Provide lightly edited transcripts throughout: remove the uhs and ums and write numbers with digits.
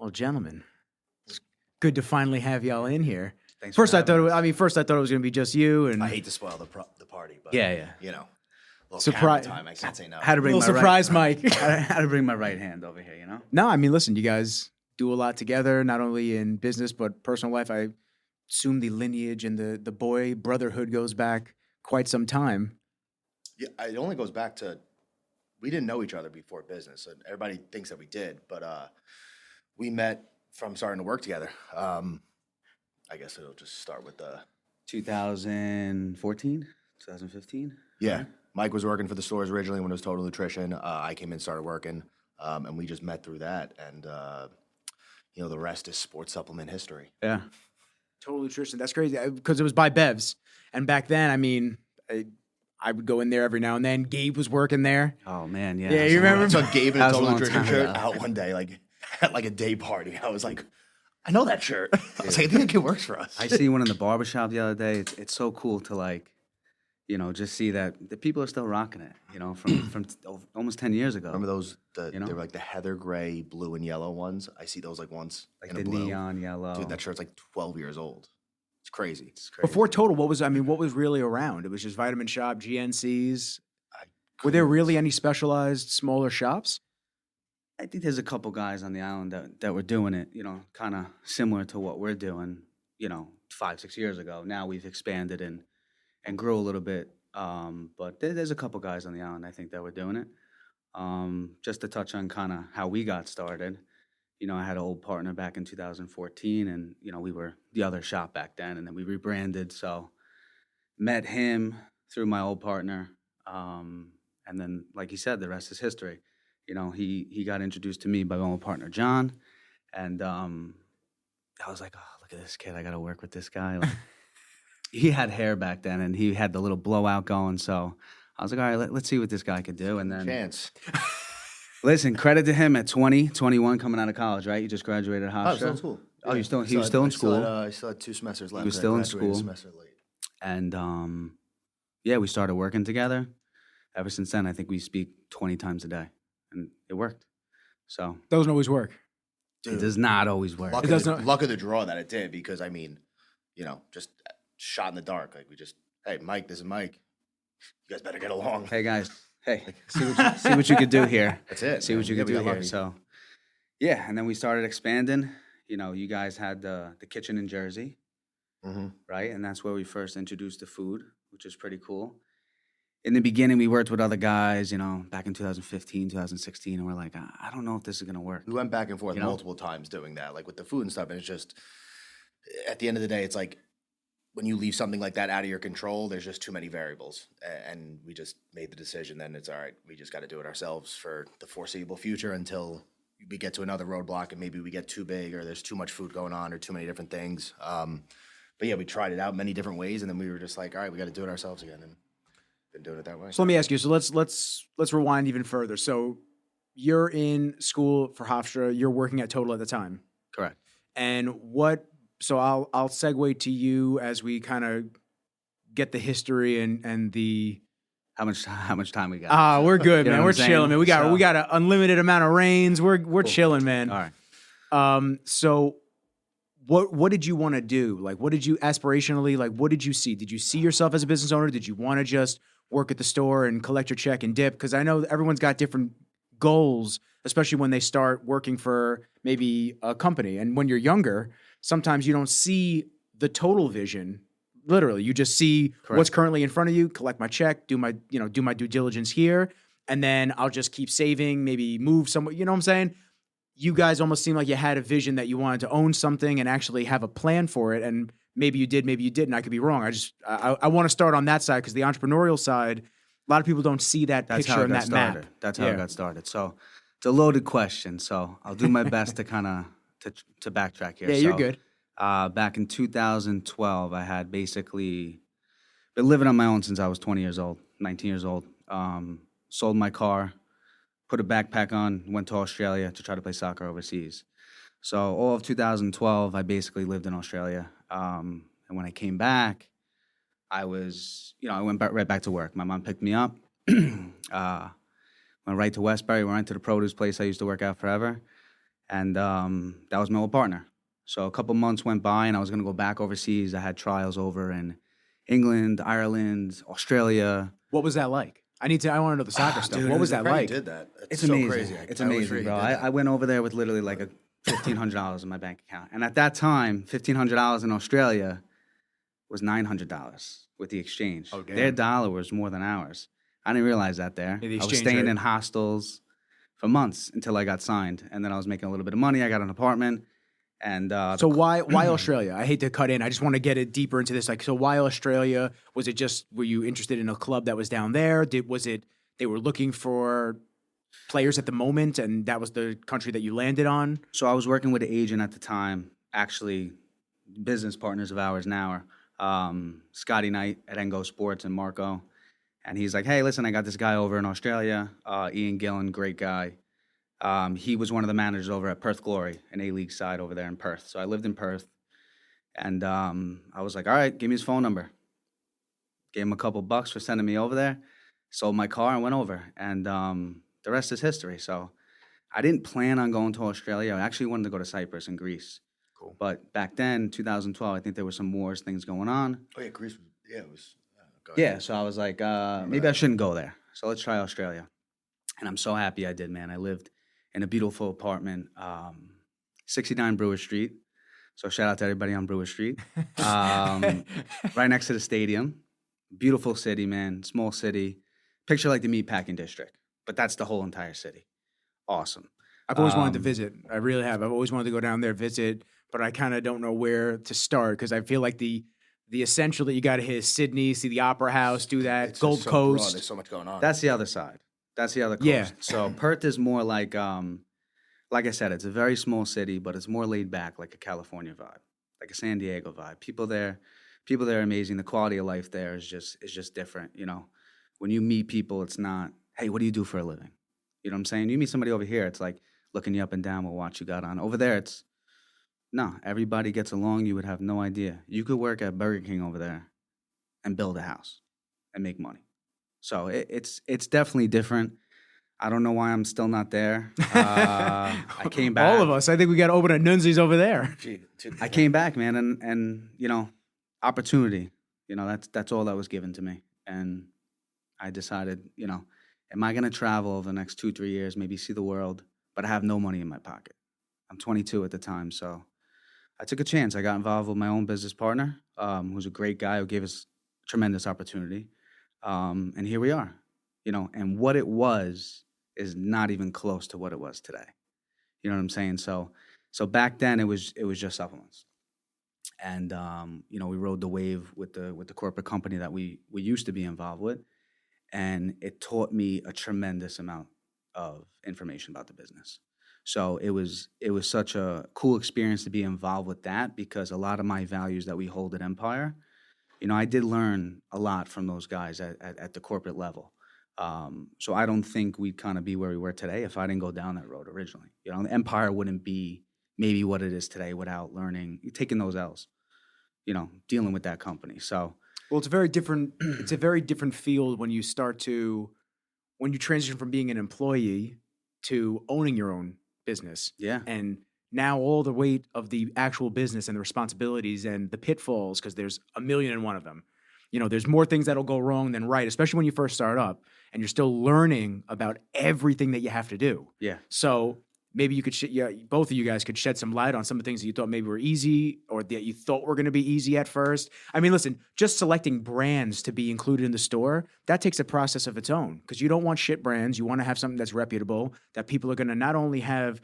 Well, gentlemen, it's good to finally have y'all in here. Thanks First, for I thought. having us. First I thought it was going to be just you, and I hate to spoil the party, but yeah. you know, little Surprise camera time. I can't say no. Had to bring Little my surprise, Mike. I had to bring my right hand over here, you know? No, I mean, listen, you guys do a lot together, not only in business but personal life. I assume the lineage and the boy brotherhood goes back quite some time. Yeah, it only goes back to we didn't know each other before business, and everybody thinks that we did, but we met from starting to work together. I guess it'll just start with the 2014, 2015? yeah. Mike was working for the stores originally when it was Total Nutrition. I came in, started working, and we just met through that. And the rest is sports supplement history. Yeah. Total Nutrition. That's crazy because it was by Bev's. And back then, I mean, I would go in there every now and then. Gabe was working there. Oh, man, yeah. Yeah, you remember? I saw Gabe in That a was a Total long Nutrition time shirt ago. out one day, like at like a day party. I was like, I know that shirt. I was like, I think that kid works for us. I see one in the barbershop the other day. It's so cool to, like, just see that the people are still rocking it, from almost 10 years ago. Remember those? You know? They were like the heather gray, blue, and yellow ones. I see those like once Like in the a blue. neon yellow. Dude, that shirt's like 12 years old. It's crazy. It's crazy. Before Total, what was really around? It was just Vitamin Shop, GNCs. Were there couldn't- really any specialized smaller shops? I think there's a couple guys on the island that were doing it, kind of similar to what we're doing, 5-6 years ago. Now we've expanded and grew a little bit. But there's a couple guys on the island, I think, that were doing it. Just to touch on kind of how we got started, I had an old partner back in 2014, and, we were the other shop back then, and then we rebranded. So met him through my old partner. And then, like he said, the rest is history. He got introduced to me by my old partner, John. And I was like, oh, look at this kid. I got to work with this guy. Like, he had hair back then, and he had the little blowout going. So I was like, all right, let's see what this guy could do. And then, Chance. listen, credit to him at 20, 21, coming out of college, right? You just graduated Oh, I Hofstra. was still in school. Oh, Yeah. he was still in school. I still had 2 semesters left. was I still in graduated a school. semester late. And yeah, we started working together. Ever since then, I think we speak 20 times a day, and it worked. So Doesn't always work. it does not always work. Luck, It of does the, not- luck of the draw that it did, because I mean, just shot in the dark. Like hey, Mike, this is Mike. You guys better get along. Hey guys, see what you could do here. That's it. See what you Yeah, could we do got here. lucky. So yeah, and then we started expanding. You guys had the kitchen in Jersey, Mhm. right? And that's where we first introduced the food, which is pretty cool. In the beginning, we worked with other guys, back in 2015, 2016, and we're like, I don't know if this is gonna work. We went back and forth You know? multiple times doing that, like with the food and stuff. And it's just, at the end of the day, it's like when you leave something like that out of your control, there's just too many variables. And we just made the decision. Then it's all right. We just got to do it ourselves for the foreseeable future until we get to another roadblock and maybe we get too big or there's too much food going on or too many different things. But yeah, we tried it out many different ways, and then we were just like, all right, we got to do it ourselves again, and been doing it that way. So let me ask you. So let's rewind even further. So you're in school for Hofstra. You're working at Total at the time, Correct. and what? So I'll segue to you as we kind of get the history and the. How much time we got? We're good, You know man. what We're I'm saying? chilling, man. We So- got an unlimited amount of reigns. We're chilling, man. All right. So what did you want to do? Like, what did you aspirationally, like, what did you see? Did you see yourself as a business owner? Did you want to just work at the store and collect your check and dip? Because I know everyone's got different goals, especially when they start working for maybe a company. And when you're younger, sometimes you don't see the total vision. Literally, you just see what's currently in front of you, collect my check, do my due diligence here, and then I'll just keep saving, maybe move somewhere. You know what I'm saying? You guys almost seem like you had a vision that you wanted to own something and actually have a plan for it. And maybe you did, maybe you didn't. I could be wrong. I want to start on that side because the entrepreneurial side, a lot of people don't see that That's picture how it and got that started. map. That's how Yeah. it got started. So it's a loaded question. So I'll do my best to kind of to backtrack here. Yeah, you're So, good. Back in 2012, I had basically been living on my own since I was 20 years old, 19 years old. Sold my car, put a backpack on, went to Australia to try to play soccer overseas. So all of 2012, I basically lived in Australia. And when I came back, I was, I went right back to work. My mom picked me up, went right to Westbury, went right to the produce place I used to work at forever. And that was my old partner. So a couple months went by, and I was going to go back overseas. I had trials over in England, Ireland, Australia. What was that like? I want to know the soccer stuff. dude, What it was was that How you like? did that? It's so amazing. crazy. It's I always amazing, forget bro. you did I that. went over there with literally like a $1,500 in my bank account. And at that time, $1,500 in Australia was $900 with the exchange. Oh, damn. Their dollar was more than ours. I didn't realize that there. Yeah, the I was exchange staying rate. in hostels for months until I got signed. And then I was making a little bit of money. I got an apartment. And So why Australia? I hate to cut in. I just want to get it deeper into this. Like, so why Australia? Was it just were you interested in a club that was down there? Was it they were looking for players at the moment, and that was the country that you landed on? So I was working with an agent at the time, actually business partners of ours now are Scotty Knight at Engo Sports and Marco. And he's like, hey, listen, I got this guy over in Australia, Ian Gillen, great guy. He was one of the managers over at Perth Glory, an A-League side over there in Perth. So I lived in Perth. And I was like, all right, give me his phone number. Gave him a couple bucks for sending me over there. Sold my car and went over. And the rest is history. So I didn't plan on going to Australia. I actually wanted to go to Cyprus and Greece. Cool. But back then, 2012, I think there were some wars, things going on. Oh yeah, Greece. It was. Go Yeah, ahead. so I was like, maybe I shouldn't go there. So let's try Australia. And I'm so happy I did, man. I lived in a beautiful apartment, 69 Brewer Street. So shout out to everybody on Brewer Street. Right next to the stadium. Beautiful city, man. Small city. Picture like the meatpacking district. But that's the whole entire city. Awesome. I've always wanted to visit. I really have. I've always wanted to go down there, visit, but I kind of don't know where to start because I feel like the essential that you got to hit is Sydney, see the Opera House, do that, It's Gold just so broad, Coast. There's so much going on. That's the other side. That's the other coast. Yeah. So Perth is more like I said, it's a very small city, but it's more laid back, like a California vibe, like a San Diego vibe. People there are amazing. The quality of life there is just different. You know, when you meet people, it's not, hey, what do you do for a living? You know what I'm saying? You meet somebody over here, it's like looking you up and down with what you got on. Over there, it's no, everybody gets along. You would have no idea. You could work at Burger King over there and build a house and make money. So it's definitely different. I don't know why I'm still not there. I came back. All of us. I think we got to open a Nunzies over there. I came back, man, and you know, opportunity. You know, that's all that was given to me, and I decided, you know, am I going to travel over the next 2-3 years, maybe see the world, but I have no money in my pocket. I'm 22 at the time, so I took a chance. I got involved with my own business partner, who's a great guy who gave us tremendous opportunity, and here we are. You know, and what it was is not even close to what it was today. You know what I'm saying? So back then it was just supplements, and you know, we rode the wave with the corporate company that we used to be involved with, and it taught me a tremendous amount of information about the business. So it was such a cool experience to be involved with that, because a lot of my values that we hold at Empire, you know, I did learn a lot from those guys at the corporate level. So I don't think we'd kind of be where we were today if I didn't go down that road originally. You know, Empire wouldn't be maybe what it is today without learning, taking those L's, you know, dealing with that company. So, Well, it's a very different field when you transition from being an employee to owning your own business. yeah. And now all the weight of the actual business and the responsibilities and the pitfalls, because there's a million and one of them. You know, there's more things that'll go wrong than right, especially when you first start up and you're still learning about everything that you have to do. Yeah. So maybe you could, both of you guys could shed some light on some of the things that you thought maybe were easy or that you thought were going to be easy at first. I mean, listen, just selecting brands to be included in the store, that takes a process of its own, because you don't want shit brands. You want to have something that's reputable, that people are going to not only have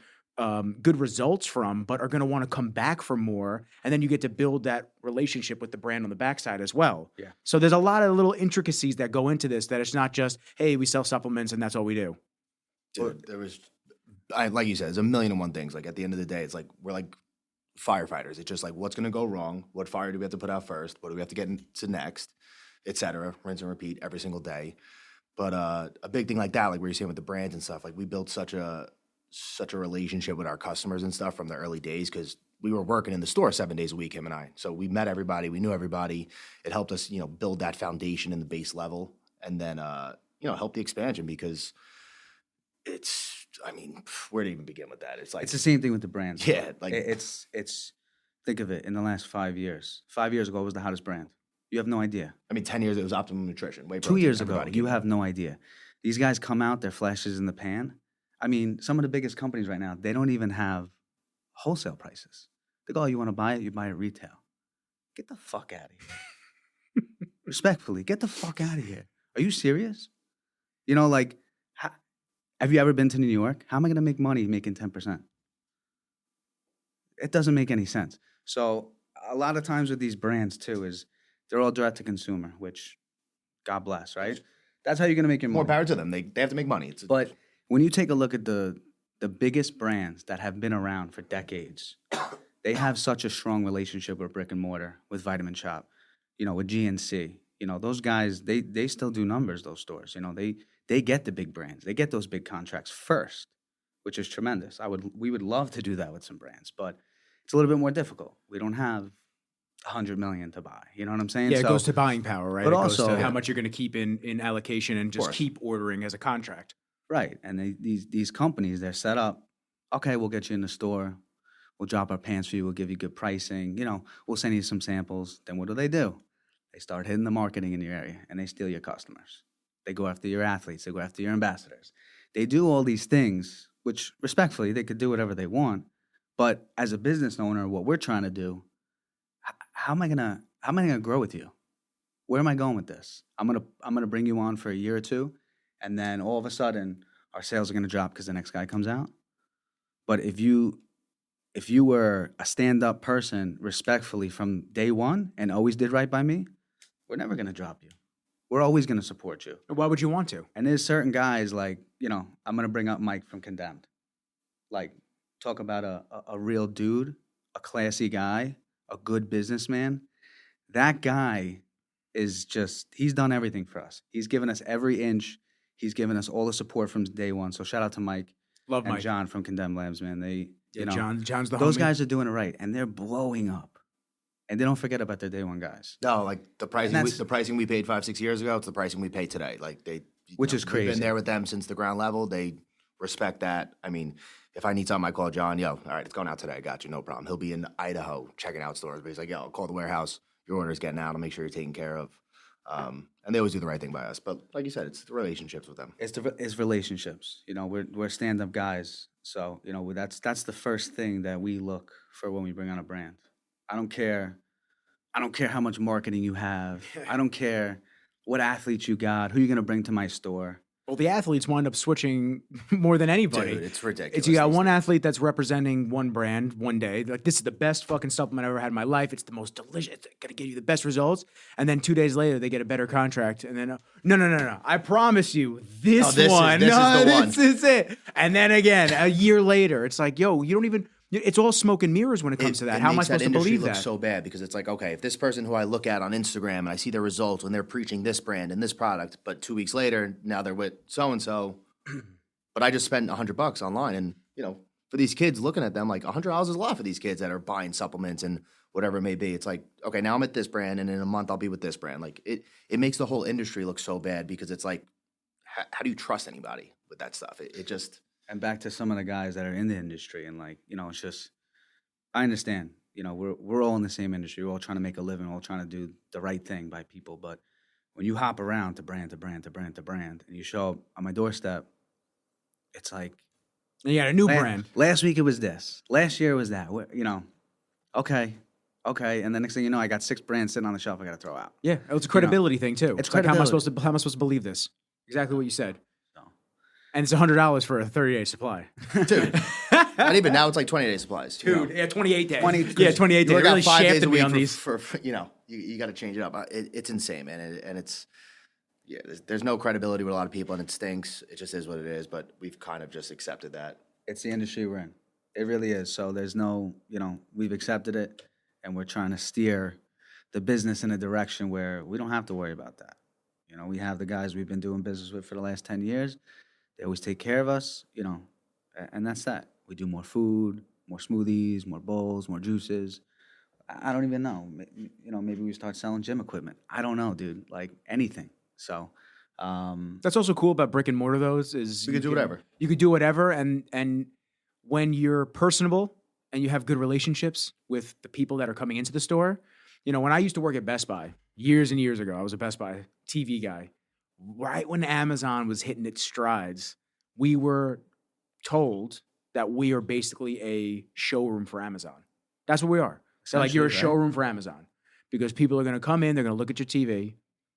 good results from, but are going to want to come back for more. And then you get to build that relationship with the brand on the backside as well. Yeah. So there's a lot of little intricacies that go into this, that it's not just, hey, we sell supplements and that's all we do. Dude, there was, like you said, there's a million and one things. Like at the end of the day, it's like we're like firefighters. It's just like, what's going to go wrong? What fire do we have to put out first? What do we have to get into next? Et cetera. Rinse and repeat every single day. But a big thing like that, like where you're saying with the brands and stuff, like we built such a relationship with our customers and stuff from the early days, because we were working in the store 7 days a week, him and I. So we met everybody, we knew everybody. It helped us, you know, build that foundation in the base level, and then, you know, help the expansion, because it's I mean, where to even begin with that? It's like It's the same thing with the brands. Yeah, like- it's think of it in the last 5 years. 5 years ago, what was the hottest brand? You have no idea. I mean, 10 years it was Optimum Nutrition. Whey 2 protein, years ago, everybody you gave have no idea. These guys come out, their flashes in the pan. I mean, some of the biggest companies right now, they don't even have wholesale prices. They go, oh, you want to buy it? You buy it retail. Get the fuck out of here. Respectfully, get the fuck out of here. Are you serious? You know, like, have you ever been to New York? How am I going to make money making 10%? It doesn't make any sense. So a lot of times with these brands too is they're all direct to consumer, which God bless, right? That's how you're going to make your money. more power to them. They have to make money. But when you take a look at the biggest brands that have been around for decades, they have such a strong relationship with brick and mortar, with Vitamin Shop, you know, with GNC. You know, those guys, they still do numbers, those stores. You know, they get the big brands. They get those big contracts first, which is tremendous. We would love to do that with some brands, but it's a little bit more difficult. We don't have $100 million to buy. You know what I'm saying? Yeah, it So- goes to buying power, right? But It goes also- to how much you're going to keep in allocation and just course. keep ordering as a contract. Right. And these companies, they're set up, okay, we'll get you in the store. We'll drop our pants for you. We'll give you good pricing. You know, we'll send you some samples. Then what do? They start hitting the marketing in your area and they steal your customers. They go after your athletes. They go after your ambassadors. They do all these things, which respectfully, they could do whatever they want. But as a business owner, what we're trying to do, how am I gonna grow with you? Where am I going with this? I'm gonna bring you on for a year or two, and then all of a sudden our sales are gonna drop because the next guy comes out. But if you were a stand-up person respectfully from day one and always did right by me, we're never gonna drop you. We're always gonna support you. Why would you want to? And there's certain guys like, you know, I'm gonna bring up Mike from Condemned. Like, talk about a real dude, a classy guy, a good businessman. That guy is just, he's done everything for us. He's given us every inch. He's given us all the support from day one. So shout out to Mike Love and Mike. John from Condemned Labs, man. They, Yeah, you know, John's the those homie. guys are doing it right, and they're blowing up. And they don't forget about their day one guys, No, like the pricing. that's- The pricing we paid 5-6 years ago. It's the pricing we pay today. Like Which is We've crazy. been there with them since the ground level. They respect that. I mean, if I need something, I call John. Yo, all right, it's going out today. I got you, no problem. He'll be in Idaho checking out stores, but he's like, yo, I'll call the warehouse. Your order's getting out. I'll make sure you're taken care of. And they always do the right thing by us. But like you said, it's the relationships with them. It's relationships. You know, we're stand up guys, so you know that's the first thing that we look for when we bring on a brand. I don't care how much marketing you have. I don't care what athletes you got, who you're gonna bring to my store. Well, the athletes wind up switching more than anybody. Dude, it's ridiculous. It's you got these one days. athlete that's representing one brand one day. Like, this is the best fucking supplement I've ever had in my life. It's the most delicious. It's gonna give you the best results. And then 2 days later, they get a better contract. And then no. I promise you, this Oh, this is- one. this is no, the this one. is it. And then again, a year later, it's like, yo, you don't even. It's all smoke and mirrors when it comes to that. It How am I makes supposed to industry believe look that? so bad because it's like, okay, if this person who I look at on Instagram and I see their results when they're preaching this brand and this product, but 2 weeks later now they're with so and so, but I just spent $100 online, and you know, for these kids looking at them, like $100 is a lot for these kids that are buying supplements and whatever it may be. It's like, okay, now I'm at this brand, and in a month I'll be with this brand. Like it makes the whole industry look so bad because it's like, how do you trust anybody with that stuff? It just And back to some of the guys that are in the industry, and like, you know, it's just, I understand, you know, we're all in the same industry. We're all trying to make a living. We're all trying to do the right thing by people. But when you hop around to brand to brand to brand to brand, and you show up on my doorstep, it's like, And you got a new La- brand. Last week it was this. Last year it was that. You know, okay. And the next thing you know, I got 6 brands sitting on the shelf I got to throw out. Yeah, it's a credibility thing too. it's like, how am I credibility. supposed to believe this? Exactly what you said. So, And it's $100 for a 30-day supply. dude. Not even now. It's like 20-day supplies. you know? Dude, yeah, 28 days. 20 yeah, 28 You days. look It really at 5 days shafted a me week on these. for you know, you got to change it up. It's insane, man, and it's yeah. There's no credibility with a lot of people, and it stinks. It just is what it is. But we've kind of just accepted that. it's the industry we're in. It really is. So there's no, you know, we've accepted it, and we're trying to steer the business in a direction where we don't have to worry about that. You know, we have the guys we've been doing business with for the last 10 years. They always take care of us, you know, and that's that. We do more food, more smoothies, more bowls, more juices. I don't even know. You know, maybe we start selling gym equipment. I don't know, dude. Like anything. So That's also cool about brick and mortar, though, is We could do whatever. You could do whatever, and when you're personable and you have good relationships with the people that are coming into the store, you know, when I used to work at Best Buy years and years ago, I was a Best Buy TV guy. Right when Amazon was hitting its strides, we were told that we are basically a showroom for Amazon. That's what we are. So like you're a Essentially, right? showroom for Amazon because people are going to come in, they're going to look at your TV,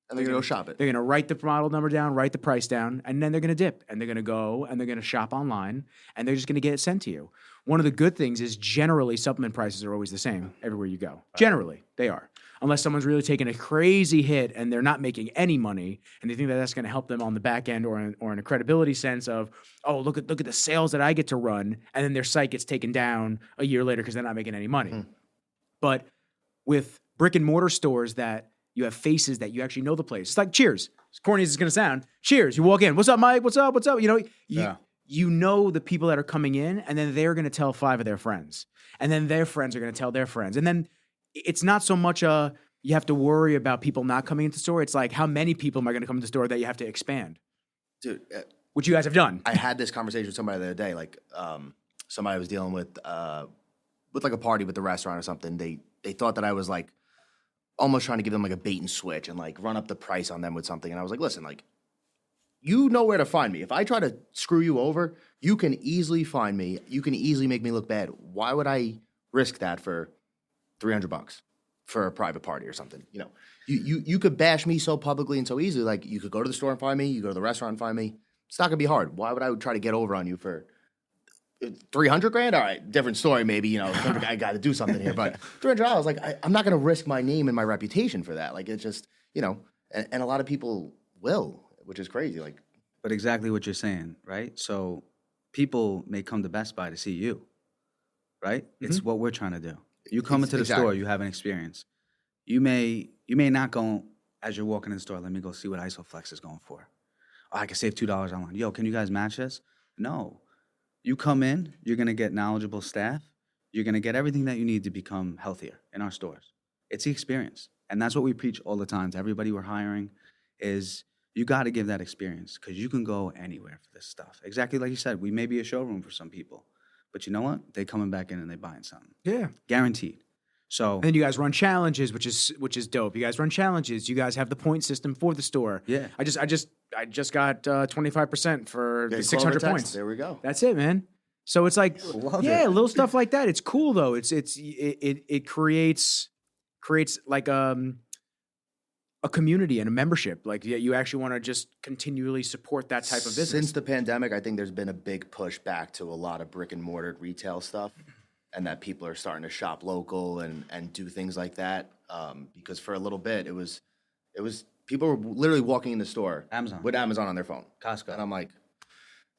And they're gonna go shop it. they're going to write the model number down, write the price down, and then they're going to dip and they're going to go and they're going to shop online and they're just going to get it sent to you. One of the good things is generally supplement prices are always the same everywhere you go. Generally, they are. Unless someone's really taking a crazy hit and they're not making any money and they think that that's going to help them on the back end or in a credibility sense of, oh, look at the sales that I get to run, and then their site gets taken down a year later because they're not making any money. But with brick and mortar stores that you have faces that you actually know the place. It's like Cheers. As corny as it's going to sound, Cheers. You walk in, what's up, Mike? What's up? What's up? You know, you know the people that are coming in, and then they're going to tell 5 of their friends. And then their friends are going to tell their friends. And then it's not so much you have to worry about people not coming into the store. It's like, how many people am I going to come into the store that you have to expand? Dude, Which you guys have done. I had this conversation with somebody the other day. Like, somebody I was dealing with like a party with the restaurant or something. They thought that I was like almost trying to give them like a bait and switch and like run up the price on them with something. And I was like, listen, like, you know where to find me. If I try to screw you over, you can easily find me. You can easily make me look bad. Why would I risk that for $300 for a private party or something? You know, you could bash me so publicly and so easily. Like, you could go to the store and find me. You go to the restaurant and find me. It's not gonna be hard. Why would I try to get over on you for $300,000? All right, different story. Maybe, you know, I got to do something here. But $300, like, I'm not gonna risk my name and my reputation for that. Like, it's just, you know, and a lot of people will, which is crazy. Like, But exactly what you're saying, right? So people may come to Best Buy to see you, right? It's what we're trying to do. You come into the store, Exactly. you have an experience. You may not go as you're walking in the store, let me go see what Isoflex is going for. Oh, I can save $2 online. Yo, can you guys match this? No. You come in, you're going to get knowledgeable staff. You're going to get everything that you need to become healthier in our stores. It's the experience. And that's what we preach all the time to everybody we're hiring is you got to give that experience because you can go anywhere for this stuff. Exactly like you said, we may be a showroom for some people. But you know what? They coming back in and they buying something. Yeah. Guaranteed. So And then you guys run challenges, which is dope. You guys run challenges. You guys have the point system for the store. Yeah. I just got 25% for yeah, the call them a 600 text. points. There we go. That's it, man. So it's like, Love yeah, it. little stuff like that. It's cool though. It creates like a community and a membership. Like, yeah, you actually want to just continually support that type of business. Since the pandemic, I think there's been a big push back to a lot of brick and mortar retail stuff, and that people are starting to shop local and do things like that. Because for a little bit, it was people were literally walking in the store Amazon. with Amazon on their phone, Costco. and I'm like,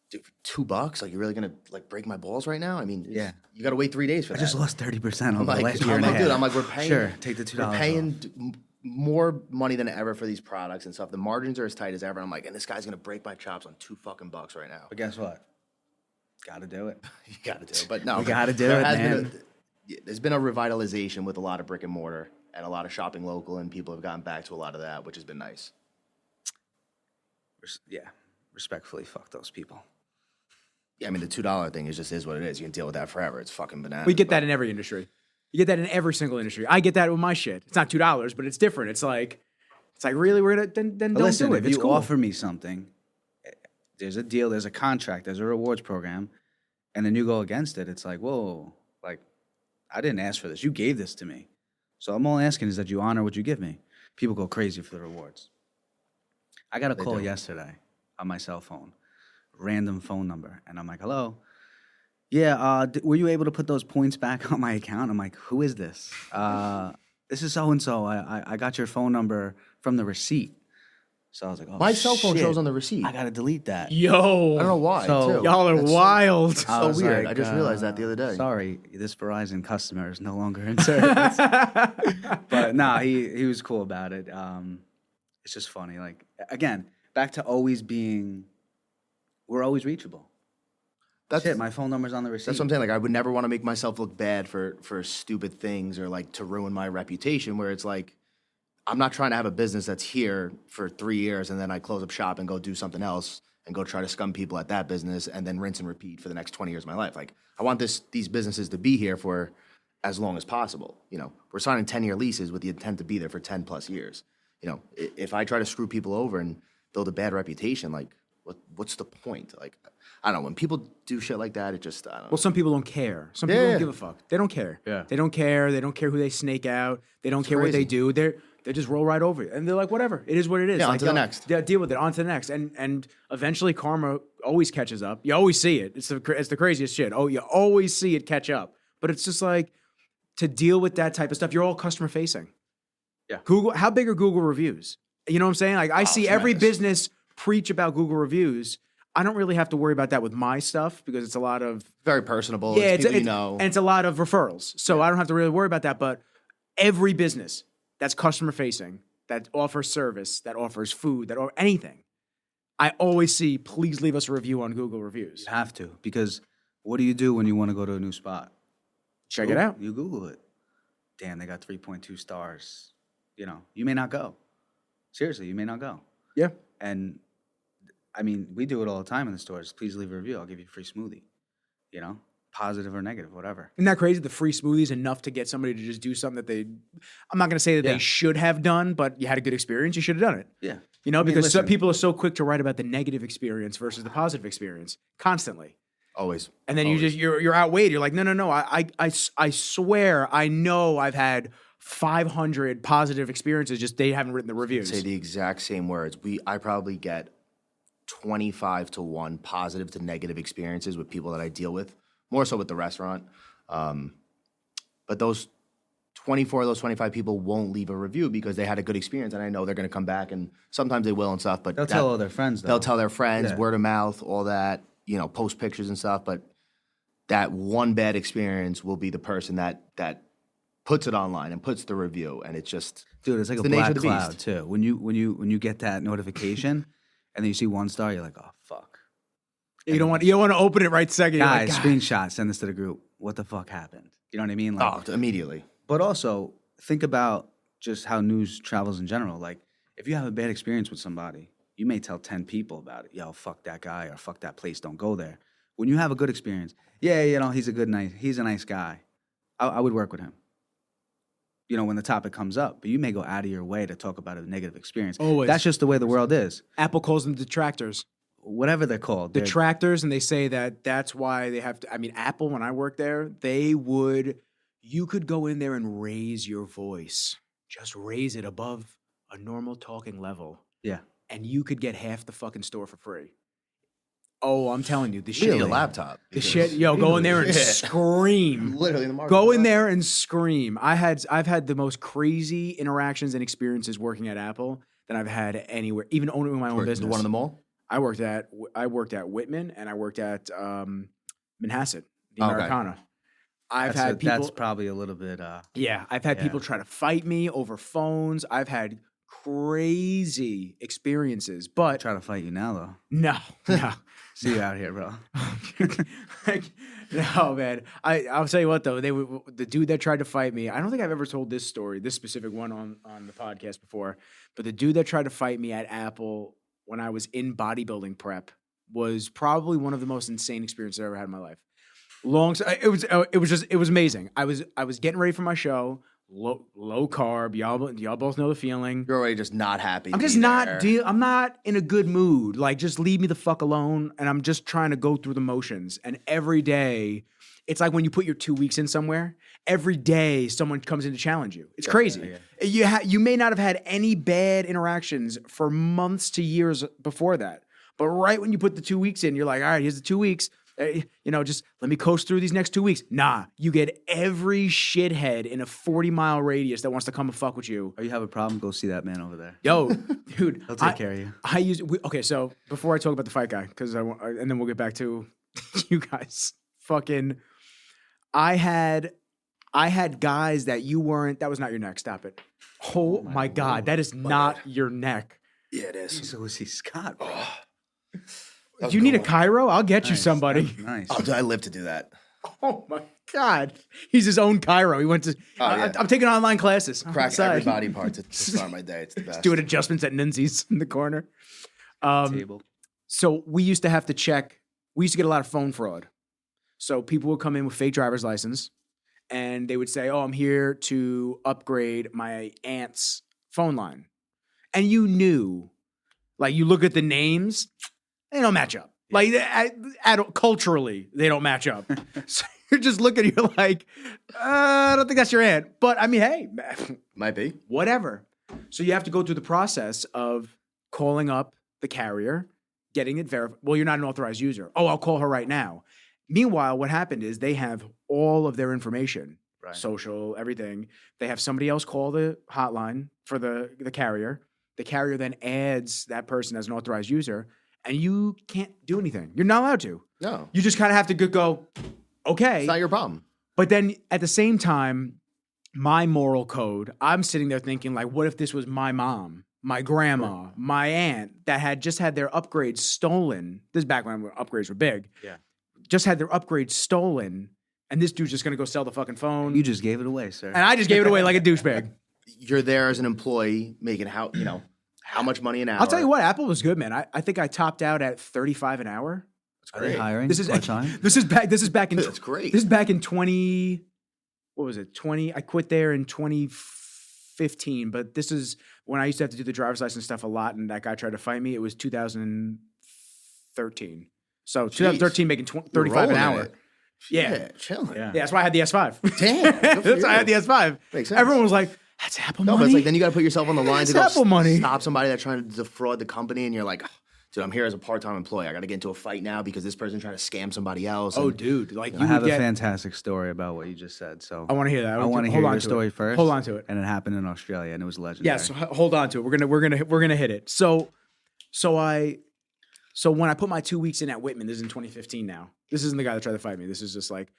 dude, for $2, like, you're really gonna like break my balls right now? I mean, Yeah. you got to wait 3 days for I that. just lost 30% I'm on the like, last year and a half. dude, I'm like, we're paying. Sure, take the $2 We're off. paying more money than ever for these products and stuff. The margins are as tight as ever. I'm like, and this guy's gonna break my chops on $2 right now. But guess what? Got to do it. You got to do it, but no, We gotta do there it, has man. There's been a revitalization with a lot of brick and mortar and a lot of shopping local, and people have gotten back to a lot of that, which has been nice. Yeah, respectfully, fuck those people. Yeah, I mean, the $2 thing is what it is. You can deal with that forever. It's fucking bananas. We get but- that in every industry. You get that in every single industry. I get that with my shit. It's not $2, but it's different. It's like really, we're gonna then But don't listen, do it. if It's you cool. offer me something, there's a deal, there's a contract, there's a rewards program, and then you go against it, it's like, whoa, like, I didn't ask for this. You gave this to me. So I'm all asking is that you honor what you give me. People go crazy for the rewards. I got a call yesterday on my cell phone, random phone number, and I'm like, hello? Yeah, were you able to put those points back on my account? I'm like, who is this? This is so-and-so. I got your phone number from the receipt. So I was like, oh, My cell phone shit. shows on the receipt. I got to delete that. Yo, I don't know why. So- too. y'all are That's wild. So, I was weird. like, I just realized that the other day. Sorry, this Verizon customer is no longer in service. But no, he was cool about it. It's just funny. Like, again, back to always being, we're always reachable. That's Shit, my phone number's on the receipt. That's what I'm saying. Like, I would never want to make myself look bad for stupid things or like to ruin my reputation. Where it's like, I'm not trying to have a business that's here for 3 years and then I close up shop and go do something else and go try to scum people at that business and then rinse and repeat for the next 20 years of my life. Like, I want these businesses to be here for as long as possible. You know, we're signing 10-year leases with the intent to be there for 10 plus years. You know, if I try to screw people over and build a bad reputation, like, what's the point? Like, I don't know. When people do shit like that, it just, I don't know. Well, some people don't care. Some people Yeah. don't give a fuck. They don't care. Yeah. They don't care. They don't care who they snake out. They don't care what they crazy. do. They just roll right over it. And they're like, whatever. It is what it is. Yeah, like, on to the next. They'll deal with it. On to the next. And eventually karma always catches up. You always see it. It's the craziest shit. Oh, you always see it catch up. But it's just like, to deal with that type of stuff, you're all customer facing. Yeah. Google, how big are Google reviews? You know what I'm saying? Like, I see every tremendous. business preach about Google reviews. I don't really have to worry about that with my stuff because it's a lot of Very personable. It's people you know. and it's a lot of referrals. So I don't have to really worry about that. But every business that's customer facing, that offers service, that offers food, or anything, I always see, please leave us a review on Google reviews. You have to, because what do you do when you want to go to a new spot? Check it out. You Google it. Damn, they got 3.2 stars. You know, you may not go. Seriously, you may not go. Yeah. And I mean, we do it all the time in the stores. Please leave a review. I'll give you a free smoothie. You know, positive or negative, whatever. Isn't that crazy? The free smoothies enough to get somebody to just do something that I'm not going to say that Yeah. they should have done, but you had a good experience. You should have done it. Yeah. You know, I mean, because some listen. people are so quick to write about the negative experience versus the positive experience constantly. Always. And then Always. you're outweighed. You're like, no. I swear I know I've had 500 positive experiences. Just they haven't written the reviews. Say the exact same words. I probably get 25 to 1 positive to negative experiences with people that I deal with, more so with the restaurant. But those 24 of those 25 people won't leave a review because they had a good experience, and I know they're going to come back, and sometimes they will and stuff. But They'll tell all their friends, though. They'll tell their friends, Yeah. word of mouth, all that. You know, post pictures and stuff. But that one bad experience will be the person that puts it online and puts the review, and it's just Dude, it's like It's a the nature black of the cloud, beast. too. When you get that notification and then you see 1 star, you're like, oh, fuck. you don't want to open it right second. You're Guys, like, God. screenshot, send this to the group. What the fuck happened? You know what I mean? Like, immediately. But also, think about just how news travels in general. Like, if you have a bad experience with somebody, you may tell 10 people about it. Yo, fuck that guy, or fuck that place, don't go there. When you have a good experience, yeah, you know, he's a nice guy. I would work with him. You know, when the topic comes up, but you may go out of your way to talk about a negative experience. Always. That's just the way the world is. Apple calls them detractors. Whatever they're called. they're- Detractors, and they say that's why they have to. I mean, Apple, when I worked there, you could go in there and raise your voice, just raise it above a normal talking level, Yeah. and you could get half the fucking store for free. Oh, I'm telling you, the You shit. need a laptop. The shit, go in there and Yeah. scream. Literally in the market. Go in there and scream. I've had the most crazy interactions and experiences working at Apple than I've had anywhere, even owning my own The business. one in the mall? I worked at Whitman, and I worked at Manhasset, the Okay. Americana. People. That's probably a little bit. Yeah, I've had Yeah. people try to fight me over phones. I've had crazy experiences, but Try to fight you now, though. no. See you out here, bro. Like, no, man. I'll tell you what though, the dude that tried to fight me. I don't think I've ever told this story, this specific one on the podcast before. But the dude that tried to fight me at Apple when I was in bodybuilding prep was probably one of the most insane experiences I ever had in my life. It was amazing. I was getting ready for my show. Low carb. Y'all both know the feeling. You're already just not happy. I'm to just be not there. I'm not in a good mood. Like, just leave me the fuck alone. And I'm just trying to go through the motions. And every day, it's like when you put your 2 weeks in somewhere. Every day, someone comes in to challenge you. It's crazy. You may not have had any bad interactions for months to years before that, but right when you put the 2 weeks in, you're like, all right, here's the 2 weeks. Just let me coast through these next 2 weeks. Nah, you get every shithead in a 40-mile radius that wants to come and fuck with you. Or you have a problem, go see that man over there. Yo, dude, He'll take care of you. Okay, so before I talk about the fight guy, and then we'll get back to you guys. Fucking, I had guys that that was not your neck. Stop it. Oh my God, that is not your neck. Yeah, it is. So is he Scott, bro? Do you need a Cairo? I'll get you somebody. Nice. Oh, dude, I live to do that. Oh my God. He's his own Cairo. He went to, yeah. I'm taking online classes. I'm Crack outside. every body part to start my day. It's the best. Doing adjustments at Ninzi's in the corner. Table. So we used to have to check, we used to get a lot of phone fraud. So people would come in with fake driver's license and they would say, oh, I'm here to upgrade my aunt's phone line. And you knew, like you look at the names, they don't match up. Like culturally, they don't match up. So you're just looking, you're like, I don't think that's your aunt. But I mean, hey, Might be. whatever. So you have to go through the process of calling up the carrier, getting it verified. Well, you're not an authorized user. Oh, I'll call her right now. Meanwhile, what happened is they have all of their information, Right. social, everything. They have somebody else call the hotline for the carrier. The carrier then adds that person as an authorized user, and you can't do anything. You're not allowed to. No. You just kind of have to go, okay. It's not your problem. But then at the same time, my moral code, I'm sitting there thinking, like, what if this was my mom, my grandma, my aunt that had just had their upgrades stolen? This is back when upgrades were big. Yeah. Just had their upgrades stolen, and this dude's just gonna go sell the fucking phone. You just gave it away, sir. And I just gave it away like a douchebag. You're there as an employee making how much money an hour. I'll tell you what, Apple was good, man. I think I topped out at $35 an hour. Are they great. hiring This is part-time? This is back in That's great. This is back in 20. What was it? 20. I quit there in 2015, but this is when I used to have to do the driver's license stuff a lot, and that guy tried to fight me. It was 2013. So 2013 making You're 35 an rolling in hour. it. Yeah. Chilling. Yeah. Yeah, that's why I had the S5. Damn. Good for That's why I you. had the S5. Makes sense. Everyone was like, "That's Apple No, money." but it's like then you got to put yourself on the line It's to go Apple money. stop somebody that's trying to defraud the company, and you're like, dude, I'm here as a part-time employee. I got to get into a fight now because this person's trying to scam somebody else. Oh, and- dude, like you I have would a get. fantastic story about what you just said. So I want to hear that. I want to hear hold on your to story it. first. Hold on to it. And it happened in Australia, and it was legendary. Yes, hold on to it. We're gonna hit it. So when I put my 2 weeks in at Whitman, this is in 2015 now. This isn't the guy that tried to fight me. This is just like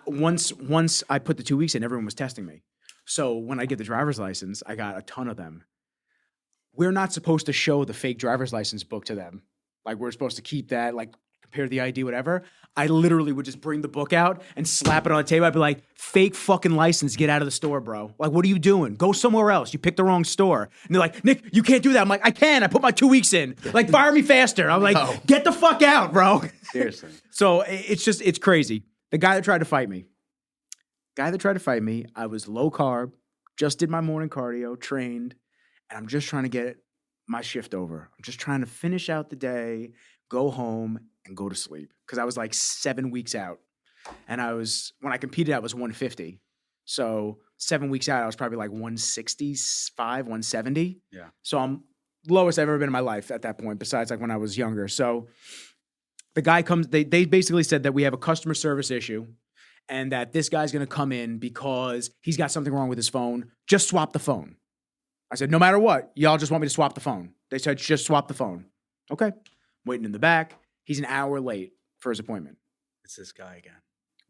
once I put the 2 weeks in, everyone was testing me. So when I get the driver's license, I got a ton of them. We're not supposed to show the fake driver's license book to them. Like we're supposed to keep that, like compare the ID, whatever. I literally would just bring the book out and slap it on the table. I'd be like, fake fucking license, get out of the store, bro. Like, what are you doing? Go somewhere else. You picked the wrong store. And they're like, Nick, you can't do that. I'm like, I can. I put my 2 weeks in. Like, fire me faster. I'm like, get the fuck out, bro. Seriously. So it's crazy. The guy that tried to fight me, I was low carb, just did my morning cardio, trained, and I'm just trying to get my shift over. I'm just trying to finish out the day, go home, and go to sleep. Because I was like 7 weeks out. And when I competed, I was 150. So 7 weeks out, I was probably like 165, 170. Yeah. So I'm lowest I've ever been in my life at that point, besides like when I was younger. So the guy comes, they basically said that we have a customer service issue and that this guy's going to come in because he's got something wrong with his phone. Just swap the phone. I said, no matter what, y'all just want me to swap the phone. They said, just swap the phone. Okay. Waiting in the back. He's an hour late for his appointment. It's this guy again.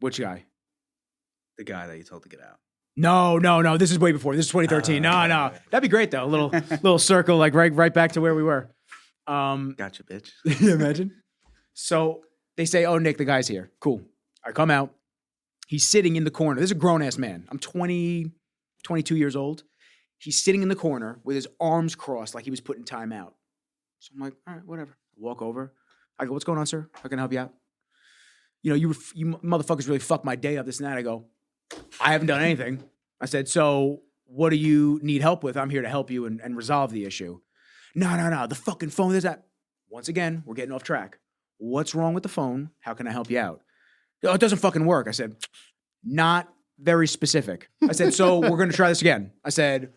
Which guy? The guy that you told to get out. No. This is way before. This is 2013. No. That'd be great though. A little circle, like right back to where we were. Gotcha, bitch. You imagine? So they say, oh, Nick, the guy's here. Cool. I come out. He's sitting in the corner. This is a grown-ass man. I'm 22 years old. He's sitting in the corner with his arms crossed like he was putting time out. So I'm like, all right, whatever. Walk over. I go, what's going on, sir? How can I help you out? You know, you motherfuckers really fucked my day up, this and that. I go, I haven't done anything. I said, so what do you need help with? I'm here to help you and resolve the issue. No. The fucking phone, there's that. Once again, we're getting off track. What's wrong with the phone? How can I help you out? Oh, it doesn't fucking work. I said, not very specific. I said, so we're going to try this again. I said,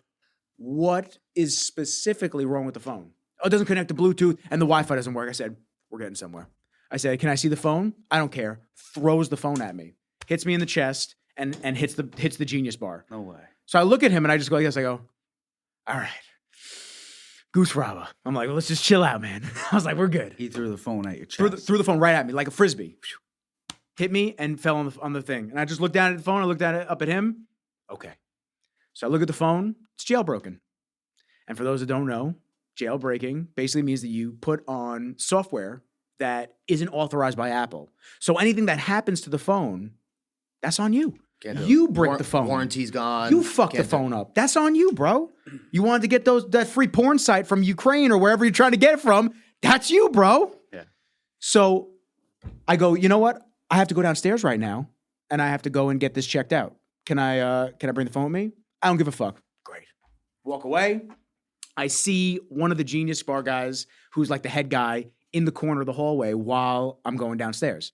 what is specifically wrong with the phone? Oh, it doesn't connect to Bluetooth and the Wi-Fi doesn't work. I said, we're getting somewhere. I said, can I see the phone? I don't care. Throws the phone at me. Hits me in the chest and hits the Genius bar. No way. So I look at him and I just go like this. I go, all right. Goose Raba. I'm like, well, let's just chill out, man. I was like, we're good. He threw the phone at your chest. Threw the phone right at me like a Frisbee. Hit me and fell on the thing. And I just looked down at the phone. I looked at it up at him. Okay. So I look at the phone. It's jailbroken. And for those that don't know, jailbreaking basically means that you put on software that isn't authorized by Apple. So anything that happens to the phone, that's on you. Can't do it. You break the phone. Warranty's gone. You fucked the Can't do it. phone up. That's on you, bro. You wanted to get that free porn site from Ukraine or wherever you're trying to get it from. That's you, bro. Yeah. So I go, you know what? I have to go downstairs right now and I have to go and get this checked out. Can I bring the phone with me? I don't give a fuck. Great. Walk away. I see one of the Genius Bar guys who's like the head guy in the corner of the hallway while I'm going downstairs.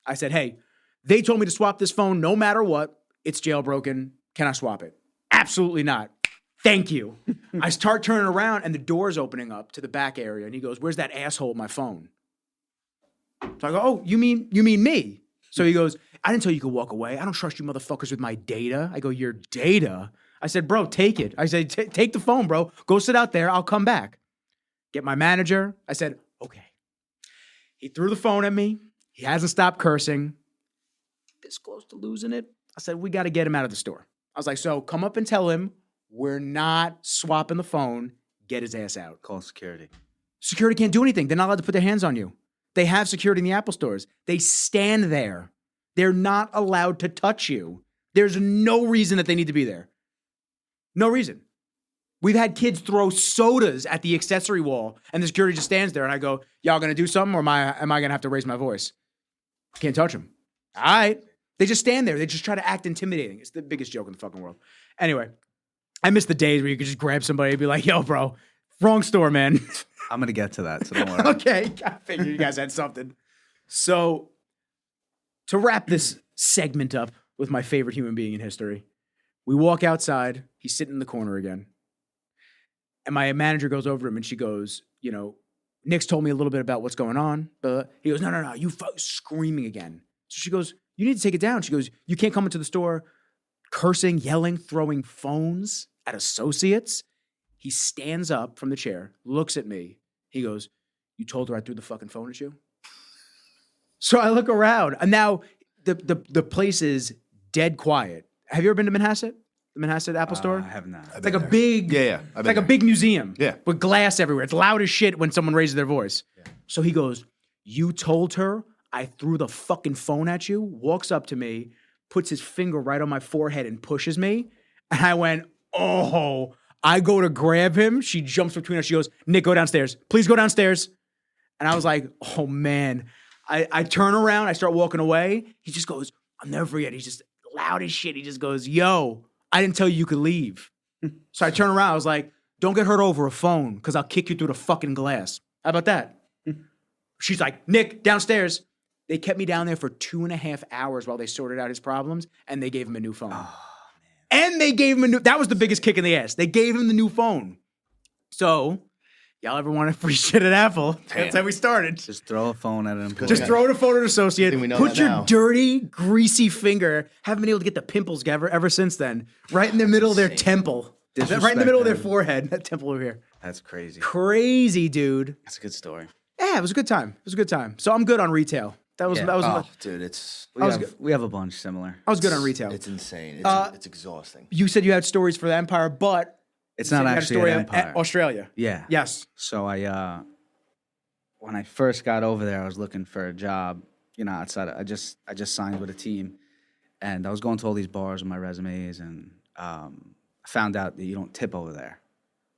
I said, hey, they told me to swap this phone no matter what. It's jailbroken. Can I swap it? Absolutely not. Thank you. I start turning around and the door's opening up to the back area. And he goes, where's that asshole with my phone? So I go, oh, you mean me? So he goes, I didn't tell you you could walk away. I don't trust you motherfuckers with my data. I go, your data? I said, bro, take it. I said, take the phone, bro. Go sit out there. I'll come back. Get my manager. I said, okay. He threw the phone at me. He hasn't stopped cursing. This close to losing it. I said, we got to get him out of the store. I was like, so come up and tell him we're not swapping the phone. Get his ass out. Call security. Security can't do anything. They're not allowed to put their hands on you. They have security in the Apple stores. They stand there. They're not allowed to touch you. There's no reason that they need to be there. No reason. We've had kids throw sodas at the accessory wall, and the security just stands there, and I go, y'all gonna do something, or am I gonna have to raise my voice? Can't touch them. All right. They just stand there. They just try to act intimidating. It's the biggest joke in the fucking world. Anyway, I miss the days where you could just grab somebody and be like, yo, bro, wrong store, man. I'm going to get to that, so don't worry. Okay. I figured you guys had something. So to wrap this segment up with my favorite human being in history, we walk outside. He's sitting in the corner again. And my manager goes over to him and she goes, you know, Nick's told me a little bit about what's going on. But he goes, no, you screaming again. So she goes, you need to take it down. She goes, you can't come into the store cursing, yelling, throwing phones at associates. He stands up from the chair, looks at me. He goes, you told her I threw the fucking phone at you? So I look around, and now the place is dead quiet. Have you ever been to Manhasset? The Manhasset Apple Store? I have not. It's like a big, Yeah. it's like a big museum. Yeah. With glass everywhere. It's loud as shit when someone raises their voice. Yeah. So he goes, you told her I threw the fucking phone at you? Walks up to me, puts his finger right on my forehead and pushes me. And I went, oh. I go to grab him. She jumps between us. She goes, Nick, go downstairs. Please go downstairs. And I was like, oh, man. I turn around. I start walking away. He just goes, I'll never forget. He's just loud as shit. He just goes, yo, I didn't tell you could leave. So I turn around. I was like, don't get hurt over a phone because I'll kick you through the fucking glass. How about that? She's like, Nick, downstairs. They kept me down there for 2.5 hours while they sorted out his problems, and they gave him a new phone. Oh, and they gave him that was the biggest kick in the ass. They gave him the new phone. So, y'all ever want a free shit at Apple? That's how we started. Just throw a phone at an employee. Just throw the phone at an associate. We know Put that your now. dirty, greasy finger. Haven't been able to get the pimples ever since then. Right in the middle of their temple. Right in the middle of their forehead. That temple over here. That's crazy. Crazy, dude. That's a good story. Yeah, it was a good time. It was a good time. So I'm good on retail. That was Dude, it's We have a bunch similar. I was good on retail. it's insane. It's exhausting. You said you had stories for the Empire, but It's you said not you had a actually story an at empire. Australia. Yeah. Yes. So when I first got over there, I was looking for a job. You know, outside. I just signed with a team, and I was going to all these bars with my resumes, and I found out that you don't tip over there.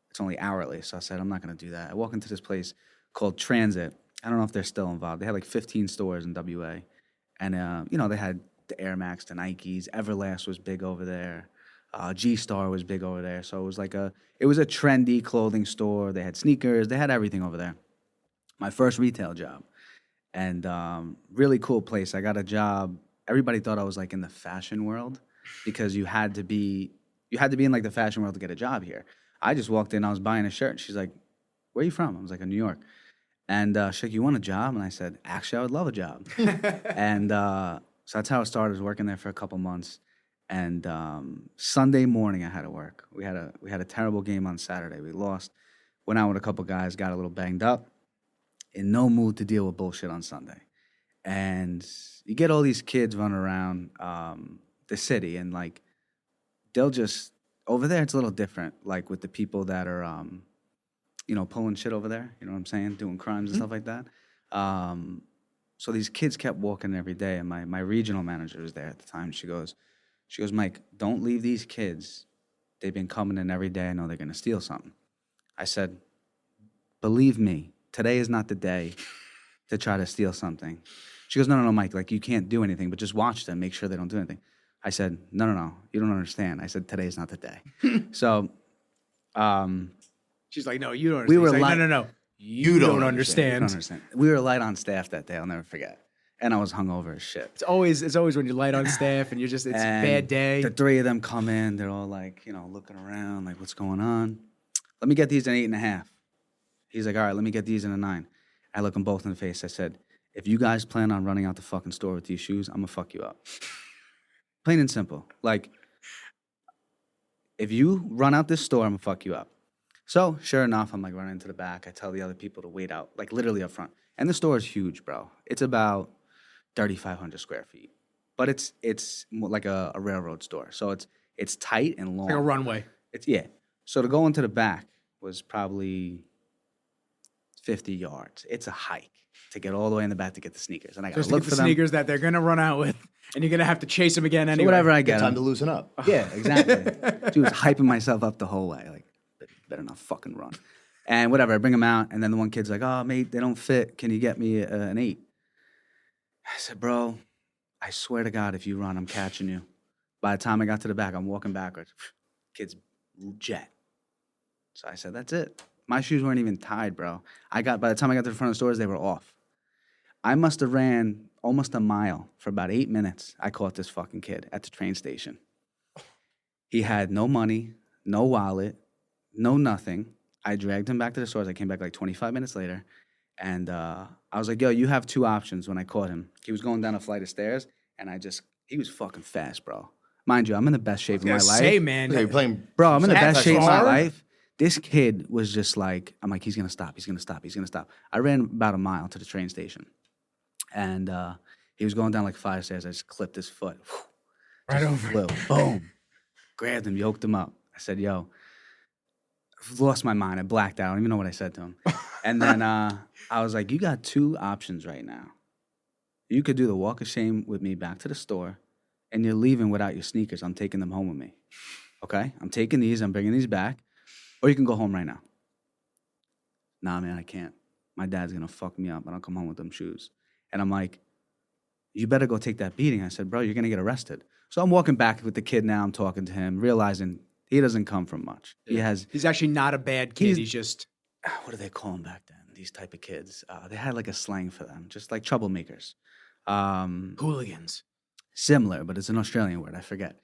It's only hourly. So I said, I'm not going to do that. I walk into this place called Transit. I don't know if they're still involved. They had like 15 stores in WA. And, you know, they had the Air Max, the Nikes. Everlast was big over there. G-Star was big over there. So it was it was a trendy clothing store. They had sneakers. They had everything over there. My first retail job. And really cool place. I got a job. Everybody thought I was like in the fashion world because you had to be in like the fashion world to get a job here. I just walked in. I was buying a shirt. She's like, where are you from? I was like, in New York. And she's like, you want a job? And I said, actually, I would love a job. And so that's how it started. I was working there for a couple months. And Sunday morning, I had to work. We had a terrible game on Saturday. We lost. Went out with a couple guys, got a little banged up. In no mood to deal with bullshit on Sunday. And you get all these kids running around the city, and like they'll just over there. It's a little different. Like with the people that are. You know, pulling shit over there, you know what I'm saying? Doing crimes and stuff like that. So these kids kept walking every day, and my regional manager was there at the time. She goes, Mike, don't leave these kids. They've been coming in every day. I know they're going to steal something. I said, believe me, today is not the day to try to steal something. She goes, no, Mike, like you can't do anything, but just watch them, make sure they don't do anything. I said, no, you don't understand. I said, today is not the day. So, She's like, no, you don't understand. We were He's like, li- no. You don't I understand. don't understand. We were light on staff that day. I'll never forget. And I was hungover as shit. It's always when you're light on staff and it's And a bad day. The three of them come in. They're all like, looking around, like, what's going on? Let me get these in 8.5. He's like, all right, let me get these in a 9. I look them both in the face. I said, if you guys plan on running out the fucking store with these shoes, I'm going to fuck you up. Plain and simple. Like, if you run out this store, I'm going to fuck you up. So, sure enough, I'm like running to the back. I tell the other people to wait out, like literally up front. And the store is huge, bro. It's about 3,500 square feet. But it's more like a railroad store. So it's tight and long. Like a runway. Yeah. So to go into the back was probably 50 yards. It's a hike to get all the way in the back to get the sneakers. And I got Just to to look get for the them. sneakers that they're going to run out with. And you're going to have to chase them again anyway. So whatever I Good get. time to loosen up. Yeah, exactly. Dude was hyping myself up the whole way. Like, better not fucking run. And whatever, I bring them out. And then the one kid's like, oh, mate, they don't fit. Can you get me an 8? I said, bro, I swear to God, if you run, I'm catching you. By the time I got to the back, I'm walking backwards. Kid's jet. So I said, that's it. My shoes weren't even tied, bro. By the time I got to the front of the stores, they were off. I must have ran almost a mile for about 8 minutes. I caught this fucking kid at the train station. He had no money, no wallet, no nothing. I dragged him back to the stores. I came back like 25 minutes later. And I was like, yo, you have 2 options when I caught him. He was going down a flight of stairs, and he was fucking fast, bro. Mind you, I'm in the best shape of my life. Say, man. Yeah, you're playing. Bro, I'm in the That best shape of my far? life. This kid was just like, I'm like, he's going to stop. He's going to stop. He's going to stop. I ran about a mile to the train station. And he was going down like 5 stairs. I just clipped his foot. Right Just over. flew. Boom. Grabbed him, yoked him up. I said, yo, I've lost my mind. I blacked out. I don't even know what I said to him. And then I was like, you got 2 options right now. You could do the walk of shame with me back to the store, and you're leaving without your sneakers. I'm taking them home with me. Okay? I'm taking these. I'm bringing these back. Or you can go home right now. Nah, man, I can't. My dad's going to fuck me up. I don't come home with them shoes. And I'm like, you better go take that beating. I said, bro, you're going to get arrested. So I'm walking back with the kid now. I'm talking to him, realizing he doesn't come from much. He's actually not a bad kid. He's just... What do they call them back then? These type of kids. They had like a slang for them, just like troublemakers. Hooligans. Similar, but it's an Australian word. I forget.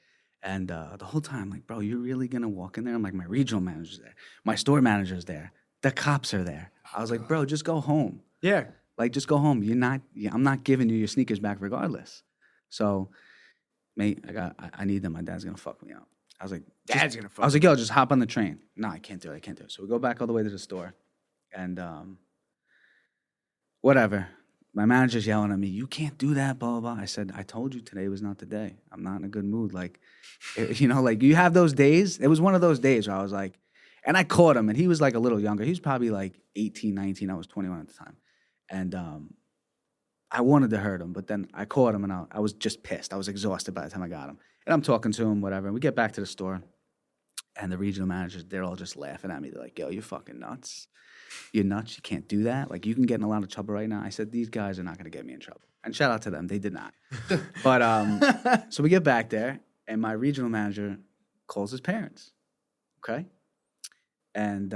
And the whole time, like, bro, you're really going to walk in there? I'm like, my regional manager's there. My store manager's there. The cops are there. I was like, bro, just go home. Yeah. Like, just go home. I'm not giving you your sneakers back regardless. So, mate, I need them. My dad's going to fuck me up. I was like, Dad's going to fuck I was like, yo, just hop on the train. No, I can't do it. So we go back all the way to the store. And whatever. My manager's yelling at me, you can't do that, blah, blah, blah. I said, I told you today was not the day. I'm not in a good mood. Like, like you have those days. It was one of those days where I was like, and I caught him, and he was like a little younger. He was probably like 18, 19. I was 21 at the time. And I wanted to hurt him, but then I caught him, and I was just pissed. I was exhausted by the time I got him. And I'm talking to him, whatever. And we get back to the store, and the regional managers, they're all just laughing at me. They're like, yo, you're fucking nuts. You're nuts. You can't do that. Like, you can get in a lot of trouble right now. I said, these guys are not going to get me in trouble. And shout out to them. They did not. But so we get back there, and my regional manager calls his parents. Okay? And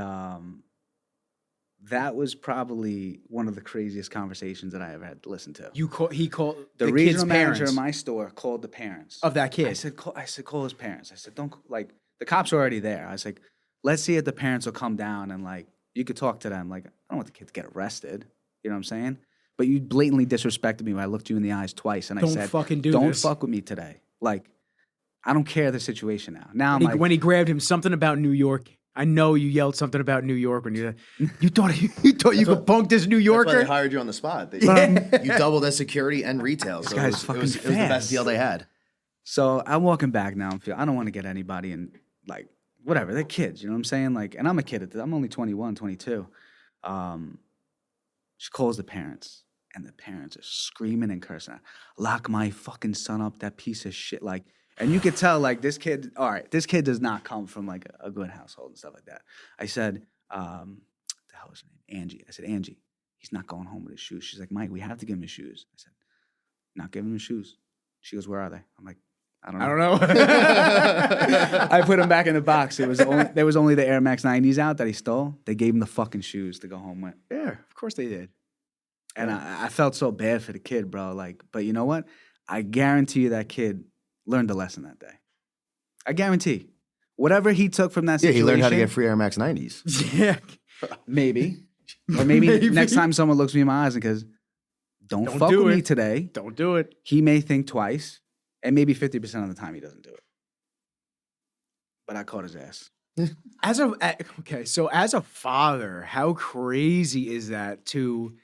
that was probably one of the craziest conversations that I ever had to listen to. He called The kid's regional manager parents of my store called the parents of that kid. I said, call his parents. I said, don't, like, the cops are already there. I was like, let's see if the parents will come down and, like, you could talk to them. Like, I don't want the kid to get arrested. You know what I'm saying? But you blatantly disrespected me when I looked you in the eyes twice, and I Don't said, fucking do don't this. fuck with me today. Like, I don't care the situation now. Now I'm like, When he grabbed him, something about New York. I know you yelled something about New York when you thought you could punk this New That's why Yorker. they hired you on the spot. Yeah. You doubled as security and retail. So guy's it was fucking the best fast. deal they had. So I'm walking back now. I don't want to get anybody in, like, whatever. They're kids, you know what I'm saying? Like, and I'm a kid. I'm only 21, 22. She calls the parents. And the parents are screaming and cursing. Lock my fucking son up, that piece of shit. Like, and you could tell, like, this kid, all right, this kid does not come from, like, a good household and stuff like that. I said, what the hell was her name? Angie. I said, Angie, he's not going home with his shoes. She's like, Mike, we have to give him his shoes. I said, not giving him his shoes. She goes, where are they? I'm like, I don't know. I put him back in the box. There was only the Air Max 90s out that he stole. They gave him the fucking shoes to go home with. Yeah, of course they did. And I felt so bad for the kid, bro. Like, but you know what? I guarantee you that kid learned a lesson that day. I guarantee. Whatever he took from that situation. Yeah, he learned how to get free Air Max 90s. Yeah. Maybe. Or maybe next time someone looks me in my eyes and goes, don't fuck do with it. me today. Don't do it. He may think twice, and maybe 50% of the time he doesn't do it. But I caught his ass. So as a father, how crazy is that to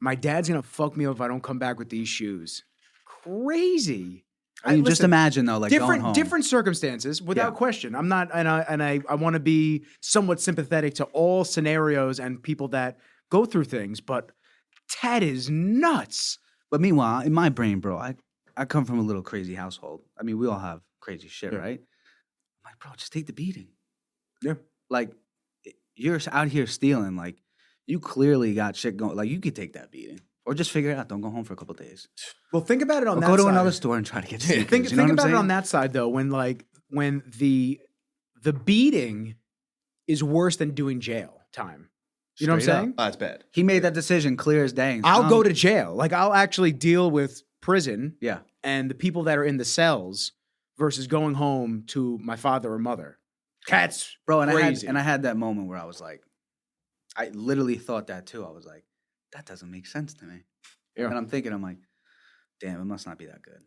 my dad's gonna fuck me up if I don't come back with these shoes? Crazy. I mean, just listen, imagine though, like going home. different circumstances, without Yeah. question. I'm not, and I want to be somewhat sympathetic to all scenarios and people that go through things, but that is nuts. But meanwhile, in my brain, bro, I come from a little crazy household. I mean, we all have crazy shit, Yeah. right? I'm like, bro, just take the beating. Yeah. Like, you're out here stealing. Like, you clearly got shit going. Like, you could take that beating. Or just figure it out. Don't go home for a couple of days. Well, think about it on Or that go to side. another store and try to get sneakers. Think you know what I'm about it saying? on that side though, when the beating is worse than doing jail time. You know what I'm Straight up. saying? Oh, that's bad. He made that decision clear as day. I'll go to jail. Like I'll actually deal with prison Yeah. and the people that are in the cells versus going home to my father or mother. That's Bro, and crazy. I had that moment where I was like, I literally thought that too. I was like, that doesn't make sense to me. Yeah. And I'm thinking, I'm like, damn, it must not be that good.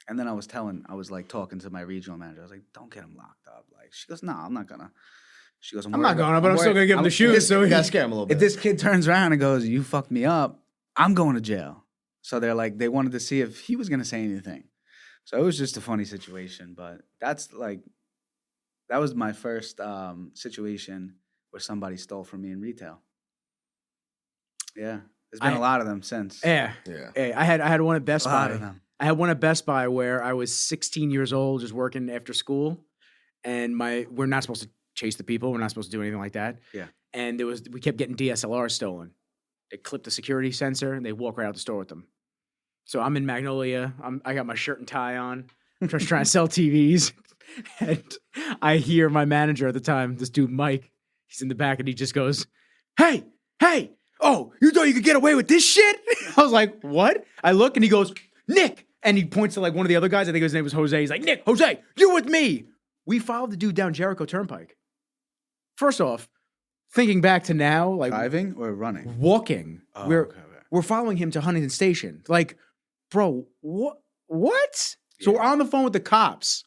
And then I was like talking to my regional manager. I was like, don't get him locked up. Like, she goes, no, I'm not gonna. She goes, I'm not gonna, but I'm still gonna give him the shoes. This, So you gotta scare him a little bit. If this kid turns around and goes, you fucked me up, I'm going to jail. So they're like, they wanted to see if he was gonna say anything. So it was just a funny situation. But that's like, that was my first situation where somebody stole from me in retail. Yeah. There's been a lot of them since. yeah. Yeah. I had one at Best A lot Buy. of them. I had one at Best Buy where I was 16 years old, just working after school, and we're not supposed to chase the people. We're not supposed to do anything like that. Yeah. And we kept getting DSLRs stolen. They clip the security sensor and they walk right out the store with them. So I'm in Magnolia. I got my shirt and tie on. I'm just trying to sell TVs, and I hear my manager at the time, this dude Mike. He's in the back and he just goes, "Hey, hey! Oh, you thought you could get away with this shit?" I was like, "What?" I look and he goes, "Nick," and he points to like one of the other guys. I think his name was Jose. He's like, "Nick, Jose, you with me?" We followed the dude down Jericho Turnpike. First off, thinking back to now, like Driving or running? walking, Oh, we're okay. we're following him to Huntington Station. Like, bro, what? So Yeah. we're on the phone with the cops,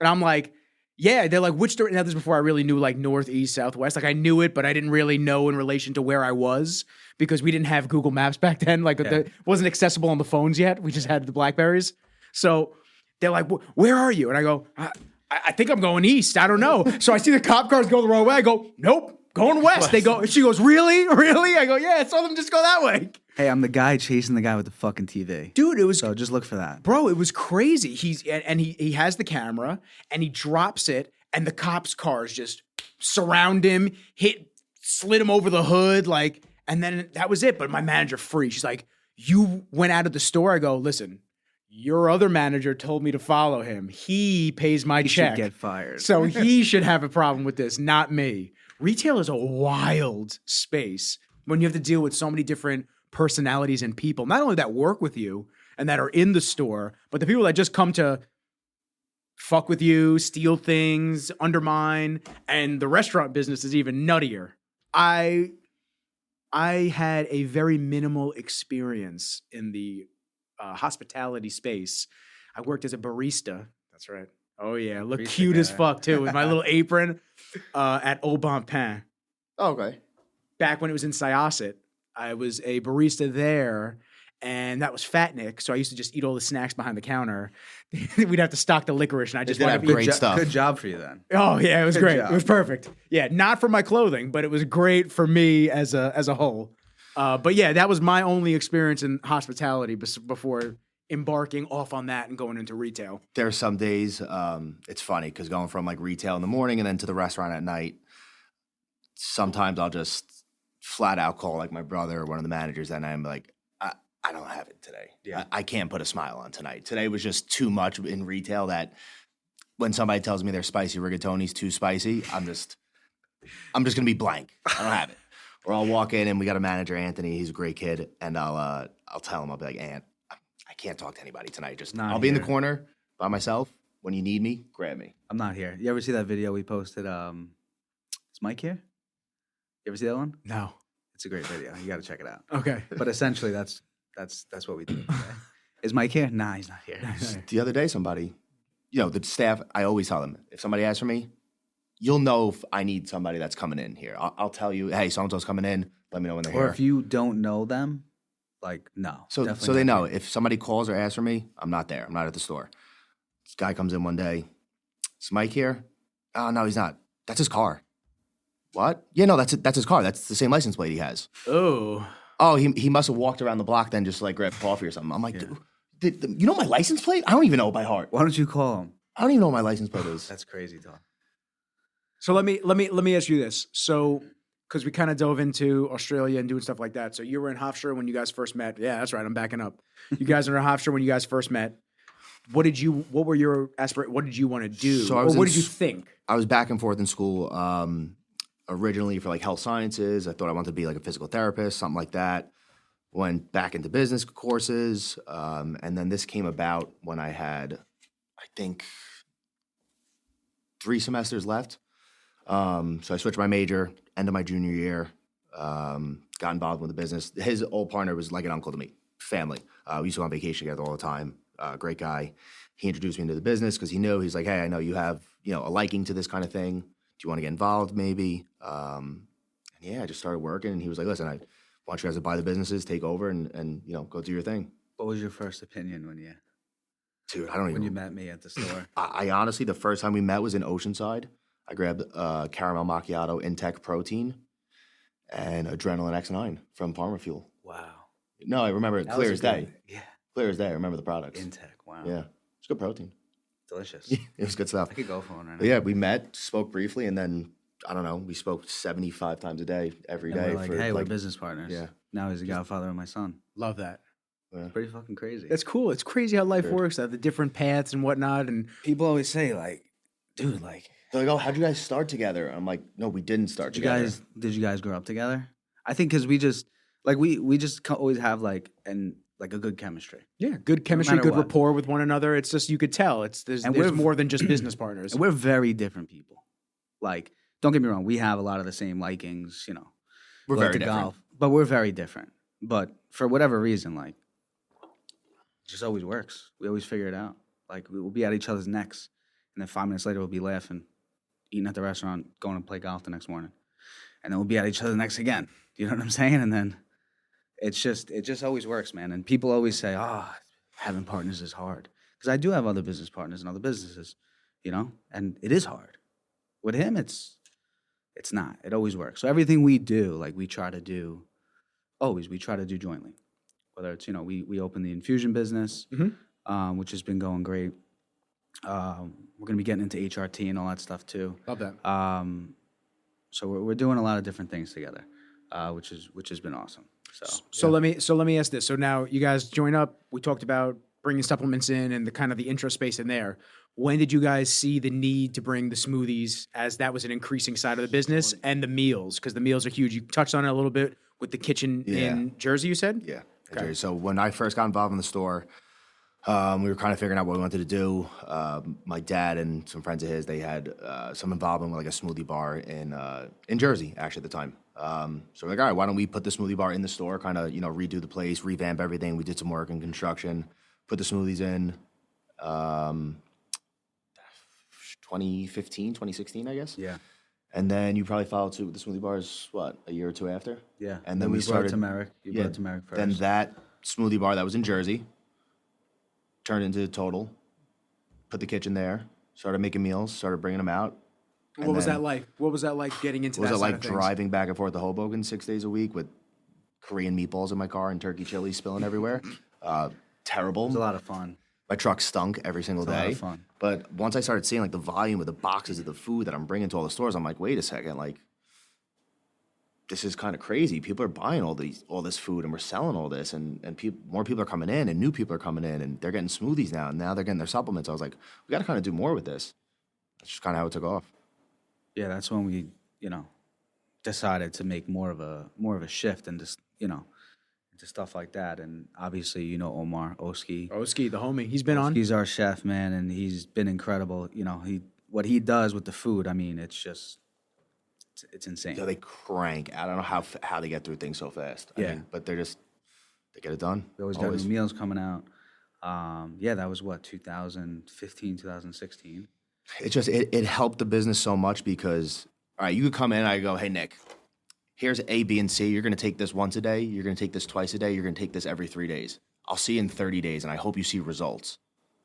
and I'm like, yeah. They're like, which direction? Now this is before I really knew like north, east, southwest. Like I knew it, but I didn't really know in relation to where I was because we didn't have Google Maps back then. Like it wasn't accessible on the phones yet. We just had the Blackberries. So they're like, where are you? And I go, I think I'm going east. I don't know. So I see the cop cars go the wrong way. I go, nope, going west. They go. She goes, really? I go, yeah. I saw them just go that way. Hey, I'm the guy chasing the guy with the fucking TV. Dude, it was So just look for that. bro, it was crazy. He has the camera and he drops it, and the cops' cars just surround him, slid him over the hood, like, and then that was it. But my manager freaked. She's like, "You went out of the store." I go, "Listen, your other manager told me to follow him. He pays my You check, should get fired. so he should have a problem with this, not me." Retail is a wild space when you have to deal with so many different personalities and people, not only that work with you and that are in the store, but the people that just come to fuck with you, steal things, undermine, and the restaurant business is even nuttier. I had a very minimal experience in the hospitality space. I worked as a barista. That's right. Oh yeah, look Barista cute as guy. fuck too with my little apron at Au Bon Pain. Oh, okay. Back when it was in Syosset, I was a barista there, and that was Fat Nick. So I used to just eat all the snacks behind the counter. We'd have to stock the licorice, and I just did wanted have to eat. great stuff. Good job for you then. Oh yeah, it was Good great. job. It was perfect. Yeah, not for my clothing, but it was great for me as a whole. But yeah, that was my only experience in hospitality before embarking off on that and going into retail. There are some days, it's funny because going from like retail in the morning and then to the restaurant at night, sometimes I'll just flat out call like my brother or one of the managers and I'm like, I don't have it today. Yeah. I can't put a smile on tonight. Today was just too much in retail that when somebody tells me their spicy rigatoni's too spicy, I'm just gonna be blank. I don't have it. Or I'll walk in and we got a manager, Anthony. He's a great kid, and I'll tell him, I'll be like, Ant, I can't talk to anybody tonight. Just Not I'll be in the here. corner by myself. When you need me, grab me. I'm not here. You ever see that video we posted? Is Mike here? You ever see that one? No. It's a great video. You got to check it out. Okay. But essentially, that's what we do. Okay? Is Mike here? Nah, he's not here. The other day, somebody, the staff, I always tell them, if somebody asks for me, you'll know if I need somebody that's coming in here. I'll tell you, hey, so-and-so's coming in. Let me know when they're Or here. if you don't know them, like, no. So definitely they not know here. if somebody calls or asks for me, I'm not there. I'm not at the store. This guy comes in one day. Is Mike here? Oh, no, he's not. That's his car. What? Yeah, no, that's his car. That's the same license plate he has. Oh. Oh, he must have walked around the block then just like grab coffee or something. I'm like, dude, you know my license plate? I don't even know it by heart. Why don't you call him? I don't even know what my license plate is. That's crazy, dog. So let me ask you this. So, because we kind of dove into Australia and doing stuff like that. So you were in Hofstra when you guys first met. Yeah, that's right. I'm backing up. You guys were in Hofstra when you guys first met. What were your aspirations? What did you want to do? So I or was what in did you s- think? I was back and forth in school. Originally for like health sciences. I thought I wanted to be like a physical therapist, something like that. Went back into business courses. And then this came about when I had, I think, 3 semesters left. So I switched my major, end of my junior year, got involved with the business. His old partner was like an uncle to me, family. We used to go on vacation together all the time. Great guy. He introduced me into the business because he knew, he's like, hey, I know you have, a liking to this kind of thing. Do you want to get involved maybe? And yeah, I just started working and he was like, listen, I want you guys to buy the businesses, take over and go do your thing. What was your first opinion when Dude, I don't even you met me at the store? I honestly, the first time we met was in Oceanside. I grabbed caramel macchiato, Intech protein, and Adrenaline X9 from Farmer Fuel. Wow. No, I remember it That clear was as a day. good- Yeah. Clear as day. I remember the products. Intech. Wow. Yeah, it's good protein. Delicious. It was good stuff. I could go for one right now. But yeah, we met, spoke briefly, and then I don't know. We spoke 75 times a day, every And day we're like, for hey, we're like business partners. yeah. Now he's the godfather of my son. Love that. Pretty fucking crazy. That's cool. It's crazy how life Sure. works. The different paths and whatnot. And People always say, like, dude, like, They're like, oh, how'd you guys start together? I'm like, no, we didn't start did together. you guys grow up together? I think because we just like we just always have like a good chemistry. yeah, good chemistry, matter good what. rapport with one another. It's just you could tell. There's And there's we're- more than just business partners. And we're very different people. Like, don't get me wrong, we have a lot of the same likings, We're we very like to different. golf, but we're very different. But for whatever reason, like, it just always works. We always figure it out. Like, we'll be at each other's necks, and then 5 minutes later, we'll be laughing, eating at the restaurant, going to play golf the next morning, and then we'll be at each other's necks again. You know what I'm saying? And then it just always works, man. And people always say, having partners is hard. Because I do have other business partners and other businesses, and it is hard. With him, it's not. It always works. So everything we do, like we try to do jointly. Whether it's, we open the infusion business, which has been going great. We're going to be getting into HRT and all that stuff too. Love that. So we're doing a lot of different things together, which has been awesome. So let me ask this. So now you guys join up. We talked about bringing supplements in and the kind of the intro space in there. When did you guys see the need to bring the smoothies, as that was an increasing side of the business, and the meals? Because the meals are huge. You touched on it a little bit with the kitchen in Jersey, you said? Yeah. Okay. So when I first got involved in the store, we were kind of figuring out what we wanted to do. My dad and some friends of his, they had some involvement with like a smoothie bar in Jersey, actually, at the time. So we're like, all right, why don't we put the smoothie bar in the store, kind of, redo the place, revamp everything. We did some work in construction, put the smoothies in 2015, 2016, I guess. Yeah. And then you probably followed suit with the smoothie bars, what, a year or two after? Yeah. And then we brought started it to Merrick. You brought it to Merrick first. Then that smoothie bar that was in Jersey turned into Total. Put the kitchen there. Started making meals. Started bringing them out. What was that like? What was that like getting into Was that it side like of things? driving back and forth to Hoboken 6 days a week with Korean meatballs in my car and turkey chili spilling everywhere. Terrible. It was a lot of fun. My truck stunk every single It's a lot day. of fun. But once I started seeing like the volume of the boxes of the food that I'm bringing to all the stores, I'm like, wait a second, like this is kind of crazy. People are buying all this food, and we're selling all this, and more people are coming in, and new people are coming in, and they're getting smoothies now, and now they're getting their supplements. I was like, we got to kind of do more with this. That's just kind of how it took off. Yeah, that's when we, decided to make more of a shift and just, into stuff like that. And obviously, Omar Oski. Oski, the homie, he's been on. He's our chef, man, and he's been incredible. What he does with the food, I mean, it's just it's insane. Yeah, they crank. I don't know how they get through things so fast. Yeah. I mean, but they get it done. We always got new meals coming out. That was 2015, 2016. It helped the business so much because, all right, you could come in and I go, hey, Nick, here's A, B, and C. You're going to take this once a day. You're going to take this twice a day. You're going to take this every 3 days. I'll see you in 30 days, and I hope you see results.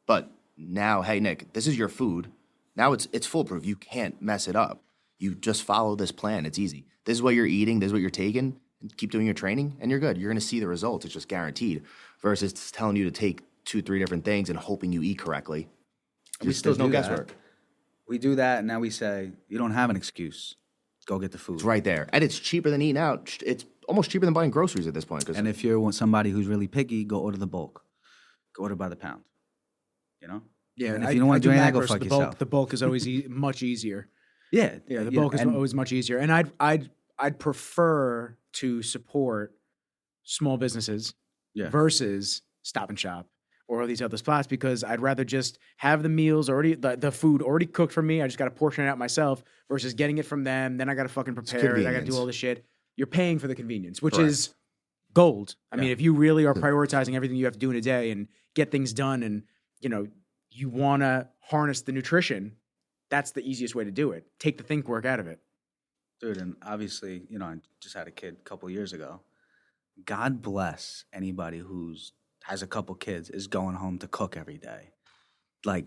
But now, hey, Nick, this is your food. Now it's foolproof. You can't mess it up. You just follow this plan. It's easy. This is what you're eating. This is what you're taking. And keep doing your training, and you're good. You're going to see the results. It's just guaranteed. Versus telling you to take 2-3 different things and hoping you eat correctly. We still There's no do that. guesswork. We do that, and now we say, you don't have an excuse. Go get the food. It's right there. And it's cheaper than eating out. It's almost cheaper than buying groceries at this point. And if you're somebody who's really picky, go order the bulk. Go order by the pound. Yeah, and if you don't want to do anything, go fuck yourself. The bulk is always much easier. Yeah, The bulk is always much easier. And I'd prefer to support small businesses versus Stop and Shop or all these other spots because I'd rather just have the meals already, the food already cooked for me. I just got to portion it out myself versus getting it from them. Then I got to fucking prepare it. I got to do all this shit. You're paying for the convenience, which is gold. I mean, if you really are prioritizing everything you have to do in a day and get things done and, you want to harness the nutrition, that's the easiest way to do it. Take the think work out of it. Dude, and obviously, I just had a kid a couple years ago. God bless anybody has a couple kids is going home to cook every day. Like,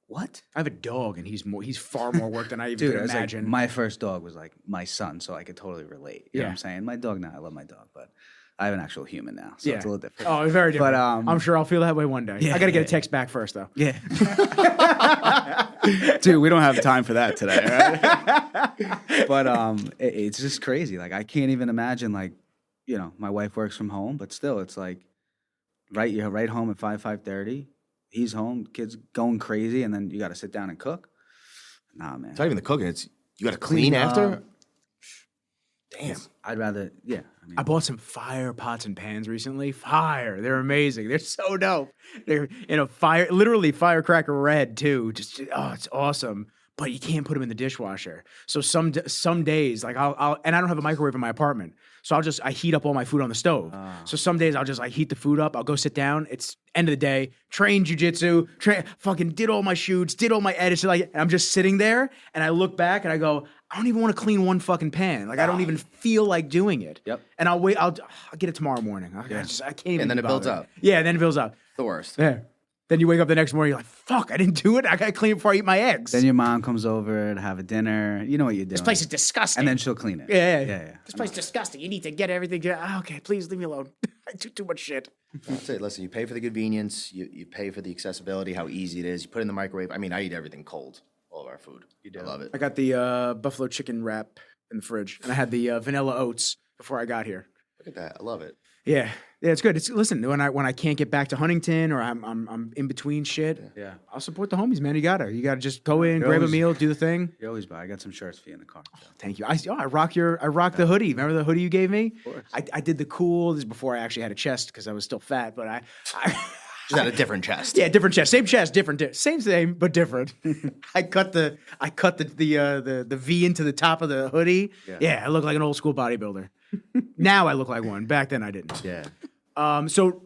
what? I have a dog, and he's far more work than I even Dude, could it was like, imagine. my first dog was like my son, so I could totally relate. You know what I'm saying? My dog now, I love my dog, but I have an actual human now, so it's a little different. Oh, very different. But I'm sure I'll feel that way one day. Yeah, I got to get a text back first, though. Yeah. Dude, we don't have time for that today, right? But it's just crazy. Like, I can't even imagine, like, my wife works from home, but still, it's like, you're right home at 5:30. He's home, kids going crazy, and then you got to sit down and cook. Nah, man. It's not even the cooking. It's you got to clean after. Damn. I'd rather, I bought some fire pots and pans recently. Fire. They're amazing. They're so dope. They're in a literally firecracker red, too. Just, it's awesome. But you can't put them in the dishwasher. So some days, like and I don't have a microwave in my apartment. So I heat up all my food on the stove. So some days I'll just heat the food up. I'll go sit down. It's end of the day, trained jujitsu, fucking did all my shoots, did all my edits. And I'm just sitting there and I look back and I go, I don't even want to clean one fucking pan. Like I don't even feel like doing it. Yep. And I'll wait. I'll get it tomorrow morning. I can't even. And then it builds bother. up. Yeah, and then it builds up. The worst. Yeah. Then you wake up the next morning, you're like, fuck, I didn't do it. I got to clean it before I eat my eggs. Then your mom comes over to have a dinner. You know what you're doing. This place is disgusting. And then she'll clean it. Yeah. This place is disgusting. You need to get everything. Okay, please leave me alone. I do too much shit. That's it. Listen, you pay for the convenience. You pay for the accessibility, how easy it is. You put it in the microwave. I mean, I eat everything cold. All of our food. You do. I love it. I got the buffalo chicken wrap in the fridge, and I had the vanilla oats before I got here. Look at that. I love it. Yeah, it's good. Listen, when I can't get back to Huntington or I'm in between shit, I'll support the homies, man. You gotta just go in, grab a meal, do the thing. You always buy. I got some shirts for you in the car. So. Thank you. I rock the hoodie. Remember the hoodie you gave me? Of course. I did the cool. This is before I actually had a chest because I was still fat, but I Just had a different chest. Yeah, different chest, same chest, different, same but different. I cut the V into the top of the hoodie. Yeah, I look like an old school bodybuilder. Now I look like one. Back then I didn't. Yeah. So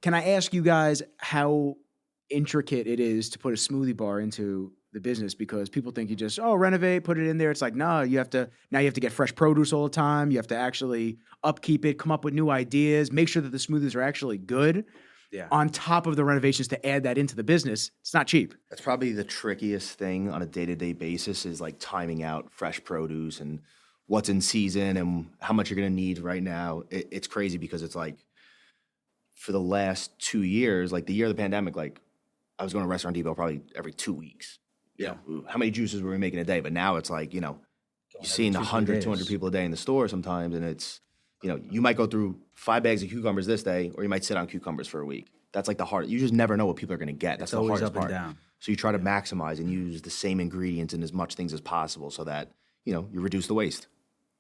can I ask you guys how intricate it is to put a smoothie bar into the business? Because people think you just renovate, put it in there. It's like, no, you have to get fresh produce all the time. You have to actually upkeep it, come up with new ideas, make sure that the smoothies are actually good. Yeah. On top of the renovations to add that into the business, it's not cheap. That's probably the trickiest thing on a day-to-day basis is like timing out fresh produce and what's in season and how much you're going to need right now. It's crazy because it's like for the last 2 years, like the year of the pandemic, like I was going to Restaurant Depot probably every 2 weeks. You know, how many juices were we making a day? But now it's like, you know, you're seeing 100, 200 people a day in the store sometimes. And it's, you know, you might go through 5 bags of cucumbers this day, or you might sit on cucumbers for a week. That's like the hard. You just never know what people are going to get. That's It's the always hardest up and part. down. So you try to maximize and use the same ingredients in as much things as possible so that, you know, you reduce the waste.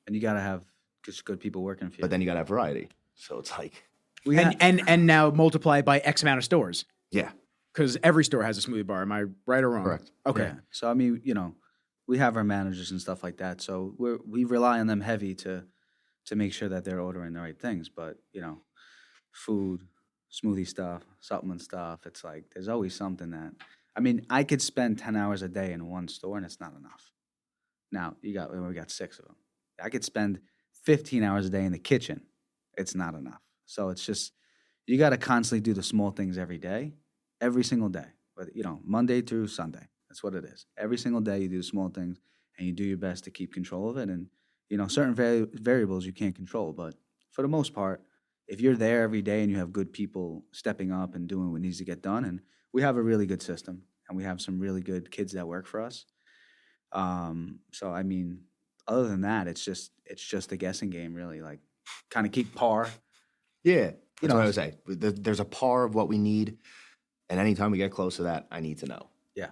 And you got to have just good people working for you. But then you got to have variety. So it's like, And now multiply it by X amount of stores. yeah. Because every store has a smoothie bar. Am I right or wrong? Correct. Okay. Yeah. So I mean, you know, we have our managers and stuff like that. So we rely on them heavy to make sure that they're ordering the right things. But you know, food, smoothie stuff, supplement stuff. It's like there's always something that. I mean, I could spend 10 hours a day in one store and it's not enough. Now we got 6 of them. I could spend 15 hours a day in the kitchen. It's not enough. So it's just you got to constantly do the small things every day. Every single day, but you know, Monday through Sunday. That's what it is. Every single day, you do small things, and you do your best to keep control of it. And you know, certain variables you can't control, but for the most part, if you're there every day and you have good people stepping up and doing what needs to get done, and we have a really good system, and we have some really good kids that work for us. So I mean, other than that, it's just a guessing game, really. Like, kind of keep par. Yeah. That's know, what I would say. There's a par of what we need. And anytime we get close to that, I need to know. Yeah.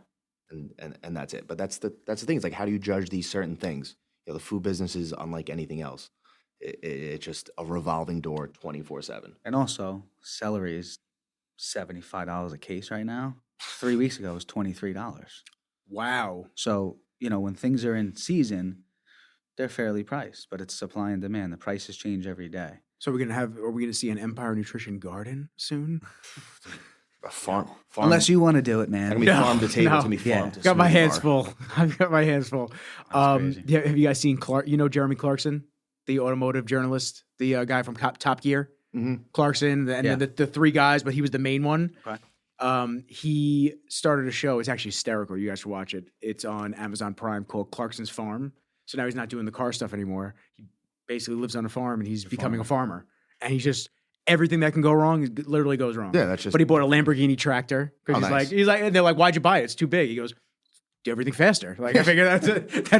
And that's it. But that's the thing. It's like, how do you judge these certain things? You know, the food business is unlike anything else. It's just a revolving door 24/7. And also, celery is $75 a case right now. 3 weeks ago, it was $23. Wow. So, you know, when things are in season, they're fairly priced, but it's supply and demand. The prices change every day. So are we gonna see an Empire Nutrition Garden soon? A farm. Unless you want to do it, man. It's gonna be farm to table. no. It's gonna be farm Yeah. to Got my smoothie hands bar. full. I've got my hands full. crazy. Yeah, have you guys seen Clark? You know Jeremy Clarkson, the automotive journalist, the guy from Top Gear. Mhm. Clarkson, and Yeah. then the 3 guys, but he was the main one. Okay. He started a show. It's actually hysterical. You guys should watch it. It's on Amazon Prime called Clarkson's Farm. So now he's not doing the car stuff anymore. He basically lives on a farm and he's becoming a farmer. And he's just everything that can go wrong literally goes wrong. Yeah, that's just. But he bought a Lamborghini tractor because Oh, nice. he's like, and they're like, why'd you buy it? It's too big. He goes, do everything faster. Like I figure that's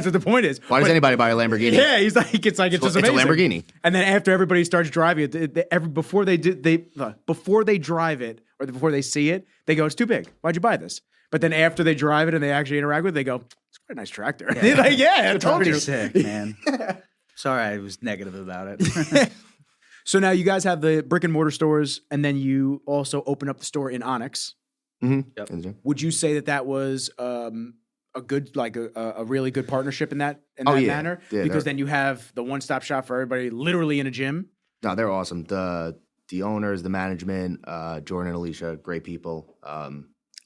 what the point is. Why does But- anybody buy a Lamborghini? Yeah, he's like, it's just It's amazing. a Lamborghini. And then after everybody starts driving it, before they drive it or before they see it, they go, it's too big. Why'd you buy this? But then after they drive it and they actually interact with it, they go, it's quite a nice tractor. Yeah. Like, yeah, I It's told pretty you. sick, man. Sorry I was negative about it. So now you guys have the brick and mortar stores, and then you also open up the store in Onyx. Yep. Would you say that was a good, like a really good partnership in that Oh, yeah. manner? Yeah, Because they're- then you have the one-stop shop for everybody, literally in a gym. No, they're awesome. The owners, the management, Jordan and Alicia, great people.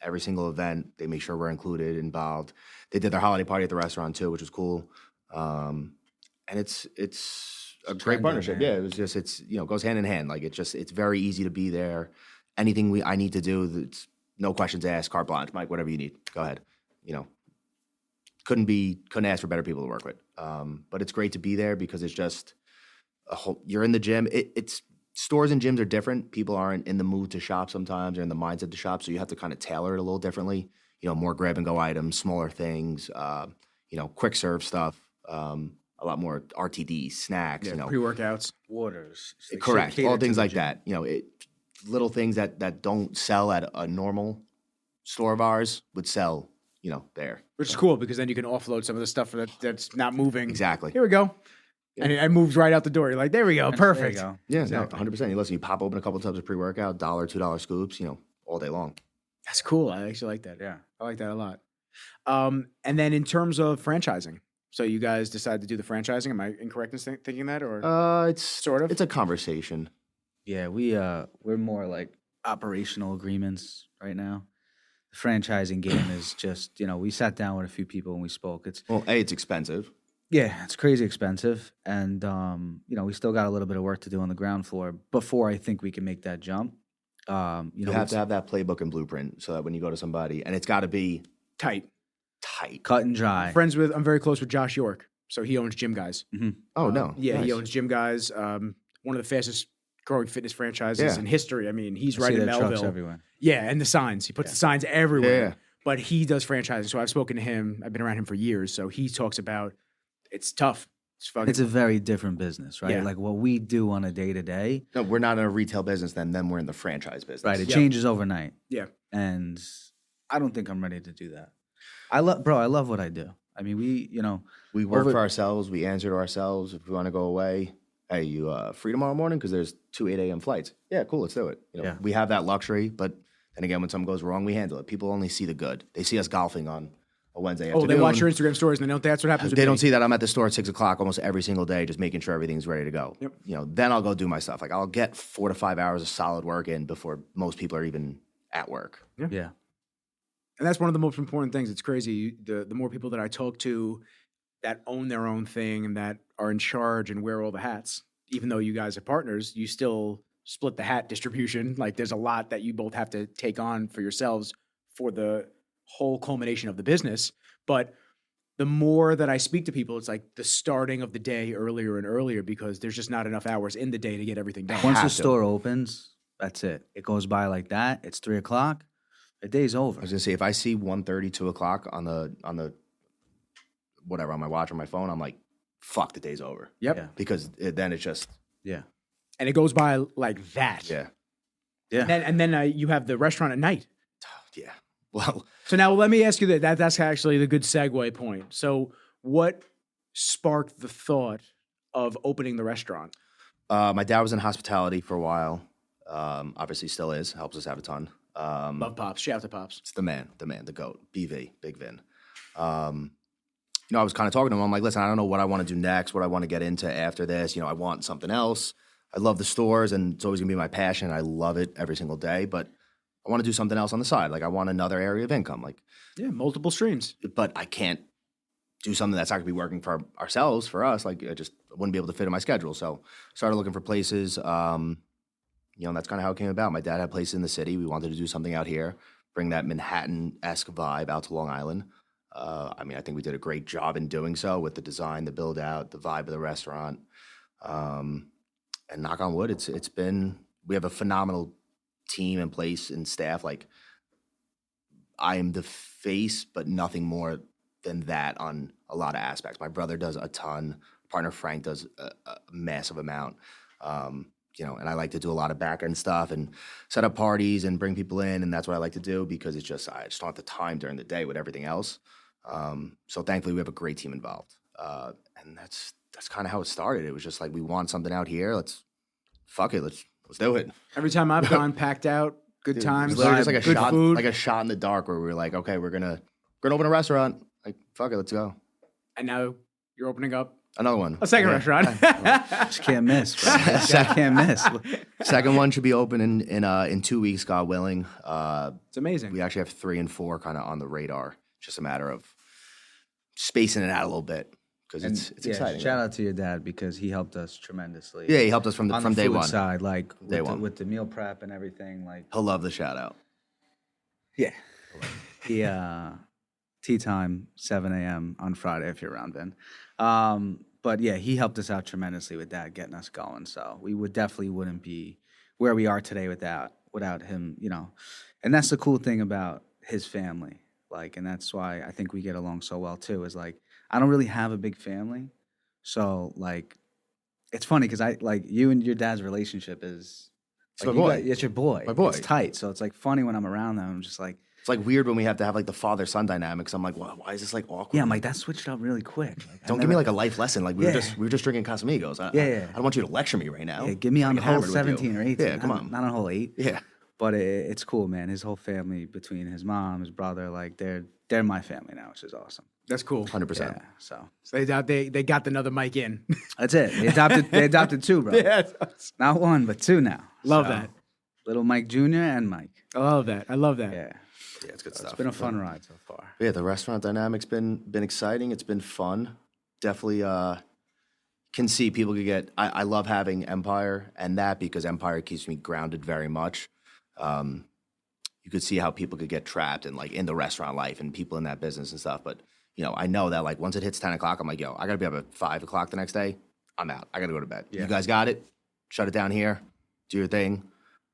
Every single event, they make sure we're included, involved. They did their holiday party at the restaurant too, which was cool. And it's a great trending, partnership. man. Yeah, it was just goes hand in hand. Like it's very easy to be there. Anything I need to do, it's no questions asked, carte blanche, Mike, whatever you need, go ahead. You know, couldn't ask for better people to work with. But it's great to be there because it's just you're in the gym. It's stores and gyms are different. People aren't in the mood to shop sometimes or in the mindset to shop, so you have to kind of tailor it a little differently. You know, more grab and go items, smaller things, quick serve stuff, a lot more RTDs, snacks, Pre-workouts. Waters. It's like correct, catered all to things the like gym. that. You know, little things that don't sell at a normal store of ours would sell, there. Which is cool because then you can offload some of the stuff that's not moving. Exactly. Here we go. Yeah. And it moves right out the door. You're like, there we go. There you Perfect. go. Yeah, Exactly. no, 100%. Listen, you pop open a couple tubs of pre-workout, $1, $2 scoops, all day long. That's cool. I actually like that. Yeah. I like that a lot. And then in terms of franchising, so you guys decided to do the franchising. Am I incorrect in thinking that, or It's sort of? It's a conversation. Yeah, we're more like operational agreements right now. The franchising game is just, we sat down with a few people and we spoke. It's It's expensive. it's crazy expensive, and we still got a little bit of work to do on the ground floor before I think we can make that jump. You have to have that playbook and blueprint so that when you go to somebody, and it's got to be tight. tight. cut and dry. I'm very close with Josh York. So he owns Gym Guys. Oh no. Yeah, he Nice. owns Gym Guys. One of the fastest growing fitness franchises Yeah. in history. I mean, he's I right see in their trucks Melville. everywhere. Yeah, and the signs. He puts the signs everywhere. Yeah. But he does franchising. So I've spoken to him. I've been around him for years. So he talks about it's tough. It's fucking. It's a very different business, right? Yeah. Like what we do on a day to day, No, we're not in a retail business. Then we're in the franchise business. right? It Yep. changes overnight, yeah. and I don't think I'm ready to do that. I love what I do. I mean, We work Over- for ourselves. We answer to ourselves. If we want to go away, hey, you free tomorrow morning? Because there's 2 8 a.m. flights. Yeah, cool. Let's do it. Yeah. We have that luxury. But then again, when something goes wrong, we handle it. People only see the good. They see us golfing on a Wednesday Oh, afternoon. they watch your Instagram stories and they don't. That's what happens. With They me. don't see that I'm at the store at 6 o'clock almost every single day, just making sure everything's ready to go. Yep. Then I'll go do my stuff. Like I'll get 4 to 5 hours of solid work in before most people are even at work. yeah. And that's one of the most important things. It's crazy. The more people that I talk to that own their own thing and that are in charge and wear all the hats, even though you guys are partners, you still split the hat distribution. Like there's a lot that you both have to take on for yourselves for the whole culmination of the business. But the more that I speak to people, it's like the starting of the day earlier and earlier because there's just not enough hours in the day to get everything done. Once the have to. store opens, that's it. It goes by like that. It's 3 o'clock. The day's over. I was gonna say if I see 1:30, 2 o'clock on the whatever on my watch or my phone, I'm like, fuck, the day's over. Yep. Yeah. Because then it's just Yeah. And it goes by like that. yeah. Yeah. And then you have the restaurant at night. Yeah. Well, So now let me ask you that's actually the good segue point. So what sparked the thought of opening the restaurant? my dad was in hospitality for a while. Obviously still is. Helps us out a ton. Love Pops. Shout out to Pops. It's the man, the GOAT, BV, Big Vin. I was kind of talking to him. I'm like, listen, I don't know what I want to do next, what I want to get into after this. I want something else. I love the stores, and it's always going to be my passion. I love it every single day, but I want to do something else on the side. Like, I want another area of income. Like, Yeah, multiple streams. but I can't do something that's not going to be working for ourselves, for us. Like, I wouldn't be able to fit in my schedule. So, started looking for places. And that's kind of how it came about. My dad had places in the city. We wanted to do something out here, bring that Manhattan-esque vibe out to Long Island. I think we did a great job in doing so with the design, the build out, the vibe of the restaurant. And knock on wood, we have a phenomenal team in place and staff. Like, I am the face, but nothing more than that on a lot of aspects. My brother does a ton. Partner Frank does a massive amount. And I like to do a lot of back end stuff and set up parties and bring people in, and that's what I like to do because I just don't have the time during the day with everything else. So thankfully, we have a great team involved, and that's kind of how it started. It was just like, we want something out here. Let's do it. Every time I've gone packed out, good Dude, times, It was literally just like a good shot, food. like a shot in the dark where we were like, okay, we're gonna open a restaurant. Like, fuck it, let's go. And now you're opening up Another one. a second Yeah. restaurant. Just can't miss, bro. I can't miss. Second one should be open in 2 weeks, God willing. It's amazing. We actually have 3 and 4 kind of on the radar. Just a matter of spacing it out a little bit because it's exciting. Shout out to your dad because he helped us tremendously. Yeah, he helped us from on day the food one. side, like Day with one. with the meal prep and everything. Like, He'll love the shout out. yeah, he tea time 7 a.m. on Friday if you're around, Vin. But yeah, he helped us out tremendously with that, getting us going. So we wouldn't be where we are today without him, And that's the cool thing about his family, like, and that's why I think we get along so well too. Is like, I don't really have a big family, so like, it's funny because I like you and your dad's relationship is. It's Like, my boy. it's your boy. My boy. It's tight, so it's like funny when I'm around them. I'm just like, It's like weird when we have to have like the father-son dynamics. I'm like, why is this like awkward? yeah, I'm like that switched up really quick. Like, Don't give me like a life lesson. Like we were just drinking Casamigos. Yeah. I don't want you to lecture me right now. Yeah, give me on I'm hole hammered with you. 17 or 18. Yeah, come on. Not on hole 8. Yeah. But it's cool, man. His whole family, between his mom, his brother, like they're my family now, which is awesome. That's cool. 100%. Yeah, so So they got another mic in. that's it. They adopted 2, bro. Yeah, Not 1, but 2 now. Love So, that. Little Mike Jr. and Mike. I love that. I love that. Yeah, Yeah, it's good so stuff. it's been a fun ride so far. Yeah, the restaurant dynamic's been exciting. It's been fun. Definitely can see people could get. I love having Empire and that because Empire keeps me grounded very much. You could see how people could get trapped and like in the restaurant life and people in that business and stuff. But I know that like once it hits 10 o'clock, I'm like, yo, I gotta be up at 5 o'clock the next day. I'm out. I gotta go to bed. Yeah. You guys got it. Shut it down here. Do your thing.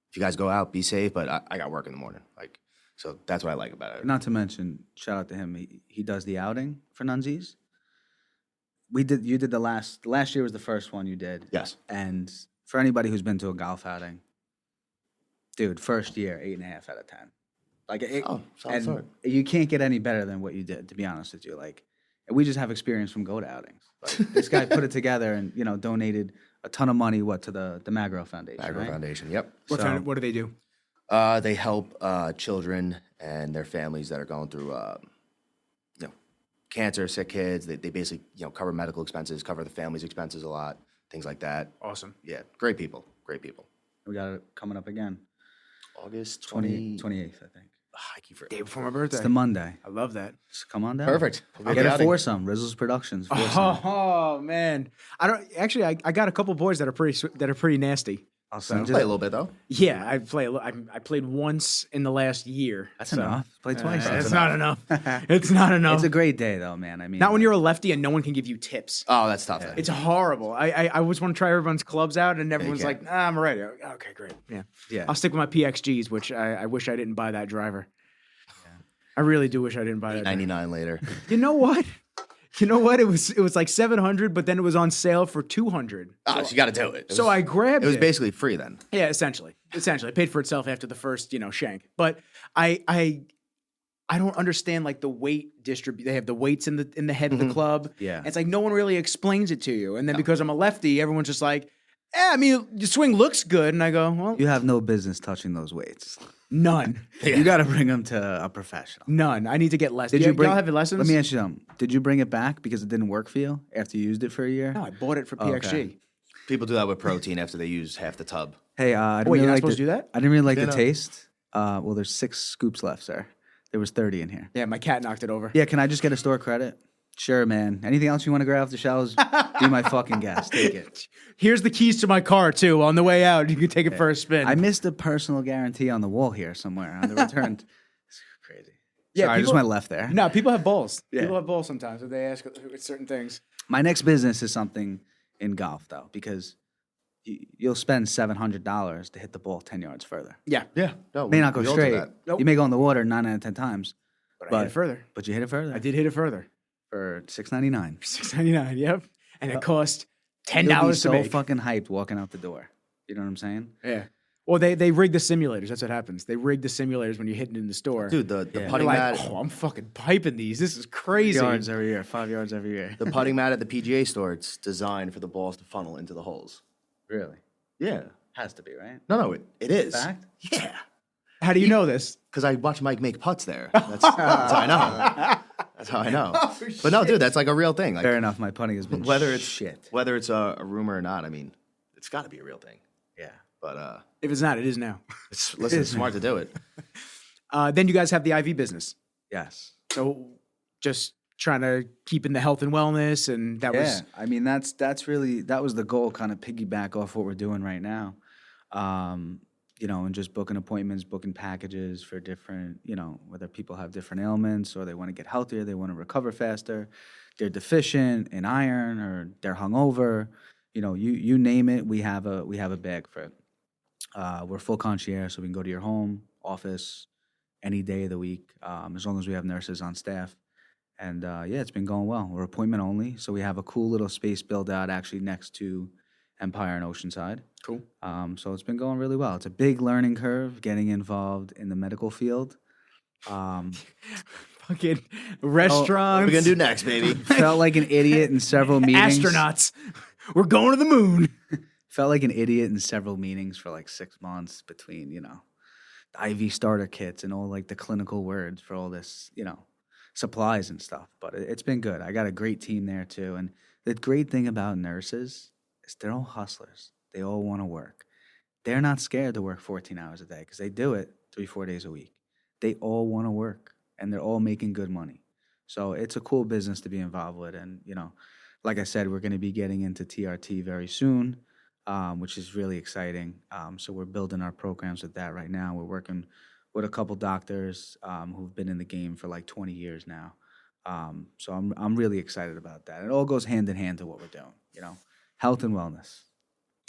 If you guys go out, be safe. But I got work in the morning. Like, so that's what I like about it. Not to mention, shout out to him. He does the outing for Nunsies. You did the last year was the first one you did. Yes. And for anybody who's been to a golf outing, dude, first year, 8.5 out of 10. Like, solid and start. you can't get any better than what you did, to be honest with you. Like, and we just have experience from go to outings. Like, this guy put it together and donated a ton of money to the Magro Foundation. Agro right? Foundation. Yep. What do they do? They help children and their families that are going through, cancer, sick kids. They basically, cover medical expenses, cover the family's expenses a lot, things like that. Awesome. Yeah, great people. Great people. We got it coming up again, August 28th, I think. I keep forgetting. Day before my birthday. It's the Monday. I love that. So come on down. Perfect. I'll get a foursome. Rizzles Productions. Foursome. Oh man, I don't actually. I got a couple boys that are pretty nasty. I'll I'll send play a you. little bit though. Yeah, I played once in the last year. That's so, enough. Play twice. It's not enough. It's not enough. It's a great day though, man. I mean, Not when you're a lefty and no one can give you tips. Oh, that's tough. then. It's horrible. I always want to try everyone's clubs out, and everyone's can't. like, "Nah, I'm ready." Okay, great. Yeah, Yeah. I'll stick with my PXGs, which I wish I didn't buy that driver. I really do wish I didn't buy that. 99 later. You know what? It was like 700, but then it was on sale for 200. Oh, so you got to do it. So I grabbed it. It was basically free then. Yeah, essentially, it paid for itself after the first, shank. But I don't understand like the weight distribute. They have the weights in the head of the club. Yeah. And it's like no one really explains it to you. And then because I'm a lefty, everyone's just like, I mean, your swing looks good. And I go, well, You have no business touching those weights. none, You got to bring them to a professional. none. I need to get lessons. Did you bring? Y'all have lessons? Let me ask you something. Did you bring it back because it didn't work for you after you used it for a year? No, I bought it for Oh, PXG. okay. People do that with protein after they use half the tub. Hey, I didn't Wait, you're really not like supposed to do that? I didn't really like Yeah, the no. taste. Well, there's 6 scoops left, sir. There was 30 in here. Yeah, my cat knocked it over. Yeah, can I just get a store credit? Sure, man. Anything else you want to grab off the shelves? Be my fucking guest. Take it. Here's the keys to my car too. On the way out, you can take it for a spin. I missed a personal guarantee on the wall here somewhere on the return. It's crazy. Yeah, Sorry, I just people- went left there. No, people have balls. Yeah. People have balls sometimes if they ask certain things. My next business is something in golf, though, because you'll spend $700 to hit the ball 10 yards further. Yeah, Yeah. No, May not go we all do straight. that. Nope. You may go in the water 9 out of 10 times, but I hit it further. but you hit it further. I did hit it further. For $6.99. $6.99. Yep, and it cost $10 You'll be to so make. fucking hyped walking out the door. You know what I'm saying? Yeah. Well, they rig the simulators. That's what happens. They rig the simulators when you hit it in the store. Dude, the Yeah. You're putting like, mat, oh, I'm fucking piping these. This is crazy. 5 yards every year. 5 yards every year. the putting mat at the PGA store, it's designed for the balls to funnel into the holes. Really? Yeah. Has to be, right? No, it is. Fact? Yeah. How do you know this? Because I watch Mike make putts there. That's how I know. That's how I know. But no, dude, that's like a real thing. Like Fair enough. My putting has been whether it's shit. whether it's a rumor or not, I mean, it's got to be a real thing. Yeah. But If it's not, it is now. listen, it's smart to do it. Then you guys have the IV business. Yes. So just trying to keep in the health and wellness, and that Yeah. was I mean, that was the goal, kind of piggyback off what we're doing right now. And just booking appointments, booking packages for different, whether people have different ailments or they want to get healthier, they want to recover faster, they're deficient in iron or they're hungover, you name it, we have a bag for it. We're full concierge, so we can go to your home, office, any day of the week, as long as we have nurses on staff. And it's been going well. We're appointment only, so we have a cool little space built out actually next to Empire and Oceanside. cool. So it's been going really well. It's a big learning curve getting involved in the medical field. Fucking restaurants. What are we gonna do next, baby? Felt like an idiot in several meetings. Astronauts. We're going to the moon. Felt like an idiot in several meetings for like 6 months between, the IV starter kits and all like the clinical words for all this, supplies and stuff. But it's been good. I got a great team there too. And the great thing about nurses is they're all hustlers. They all want to work. They're not scared to work 14 hours a day because they do it 3-4 days a week. They all want to work and they're all making good money. So it's a cool business to be involved with. And, like I said, we're going to be getting into TRT very soon, which is really exciting. So we're building our programs with that right now. We're working with a couple doctors who've been in the game for like 20 years now. So I'm really excited about that. It all goes hand in hand to what we're doing. You know, health and wellness,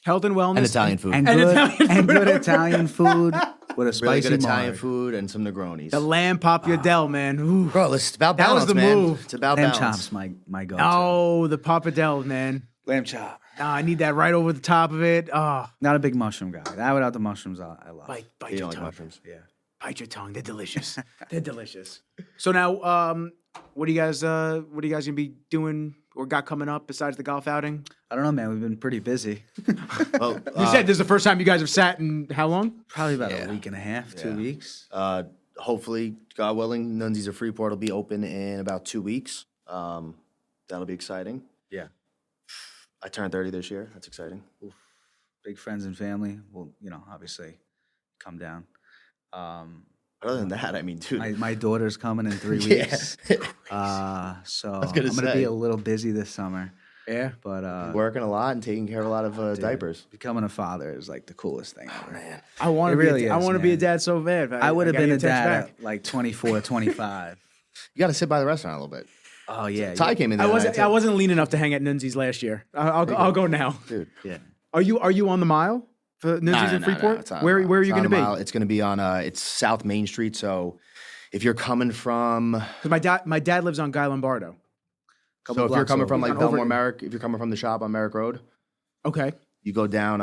Health and wellness. And Italian food. and And good Italian and food. good Italian food with a Really spicy good Italian marg. food and some Negronis. The lamb pappardelle, man. Ooh. Bro, it's about That was balance, the man. move. It's about Lamb balance. chops, my go-to. Oh, the pappardelle, man. Lamb chop. Nah, I need that right over the top of it. Oh, Not a big mushroom guy. That without the mushrooms, I love. bite You your don't like tongue. mushrooms? Yeah. Bite your tongue. They're delicious. They're delicious. So now, what are you guys gonna be doing or got coming up besides the golf outing? I don't know, man. We've been pretty busy. Well, You said this is the first time you guys have sat in how long? Probably about Yeah. a week and a half, 2 Yeah. weeks. hopefully, God willing, Nunzi's of Freeport will be open in about 2 weeks. That'll be exciting. Yeah. I turned 30 this year. That's exciting. Big friends and family will, obviously come down. Other than that, I mean, dude. My daughter's coming in 3 Yeah. weeks. So I'm gonna going to say. be a little busy this summer. Yeah. But Working a lot and taking care of a lot of diapers. becoming a father is like the coolest thing ever. Man. I want It to really be. I is, want to be a man. dad so bad. I would have got been your a text dad back. at like 24, 25. You got to sit by the restaurant a little bit. Oh, yeah. Ty came in I there. wasn't. I wasn't lean enough to hang at Nunzi's last year. I'll go now. Dude. Yeah. Are you on the mile for Nunzi's in Freeport? it's not Where a mile. are It's you not going to a be? mile. It's going to be on it's South Main Street. So if you're coming from, Because my dad lives on Guy Lombardo. Couple so if you're blocks coming over. from like On over- Belmore Merrick, if you're coming from the shop on Merrick Road, Okay. you go down.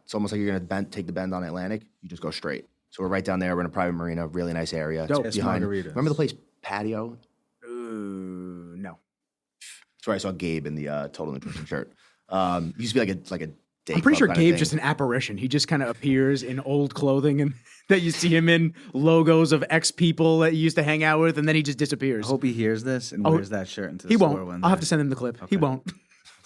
It's almost like you're gonna take the bend on Atlantic. You just go straight. So we're right down there. We're in a private marina, really nice area. Dope. It's Yes, behind. margaritas. Remember the place Patio? No. That's where I saw Gabe in the Total Nutrition shirt. Used to be like a day I'm pretty club sure kinda Gabe's thing. just an apparition. He just kind of appears in old clothing and that you see him in logos of ex people that you used to hang out with, and then he just disappears. I hope he hears this and Oh, wears that shirt into the He store won't. one I'll have day. to send him the clip. He won't.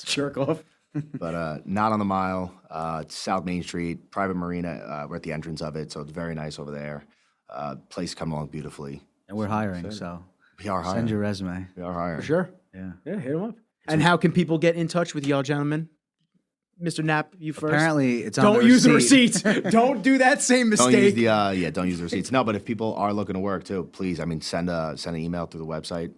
Jerk off. But not on the mile. It's South Main Street, private marina. We're at the entrance of it, so it's very nice over there. Place coming along beautifully. And we're hiring, so We are hiring. send your resume. We are hiring. For sure. Yeah. Yeah, hit him up. And how can people get in touch with y'all, gentlemen? Mr. Knapp, you first. Apparently, it's on Don't the use the receipt. receipts. Don't do that same Don't mistake. use the don't use the receipts. No, but if people are looking to work too, please, send an email through the website.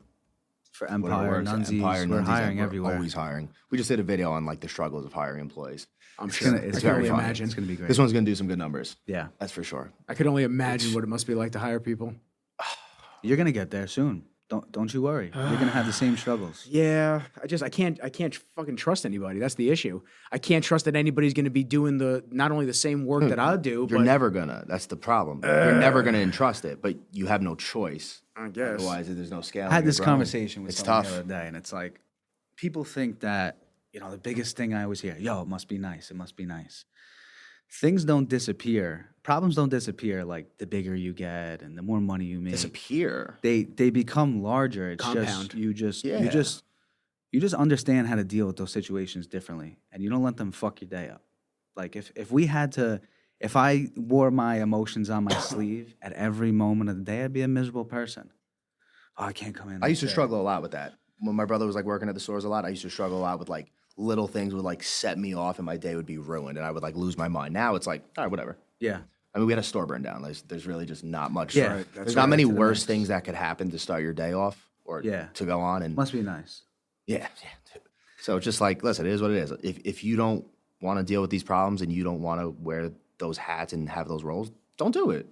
For Whatever Empire, works. Nunzies, Empire, we're Nunzies, hiring we're everywhere. Always hiring. We just did a video on like the struggles of hiring employees. I'm It's sure. gonna, it's I can very only fun. imagine. It's gonna be great. This one's gonna do some good numbers. Yeah, That's for sure. I could only imagine what it must be like to hire people. you're gonna get there soon. Don't you worry. You're gonna have the same struggles. Yeah, I can't fucking trust anybody. That's the issue. I can't trust that anybody's going to be doing not only the same work that I do, You're but never gonna. That's the problem. You're never gonna entrust it, but you have no choice. I guess. Otherwise, there's no scale. I had this conversation with It's someone tough. the other day, and it's like people think that the biggest thing I always hear, yo, it must be nice. It must be nice. Things don't disappear. Problems don't disappear like the bigger you get and the more money you make. Disappear. They become larger. It's Compound. just Yeah. you just understand how to deal with those situations differently, and you don't let them fuck your day up. Like if I wore my emotions on my sleeve at every moment of the day, I'd be a miserable person. Oh, I can't come in. I used to today. struggle a lot with that. When my brother was like working at the stores a lot, I used to struggle a lot with like little things would like set me off and my day would be ruined and I would like lose my mind. Now it's like, all right, whatever. Yeah. I mean, we had a store burn down. There's really just not much. Yeah, right, There's that's not right, many to the worse max. things that could happen to start your day off or Yeah. to go on. And Must be nice. yeah. So it's just like, listen, it is what it is. If you don't want to deal with these problems and you don't want to wear those hats and have those roles, don't do it.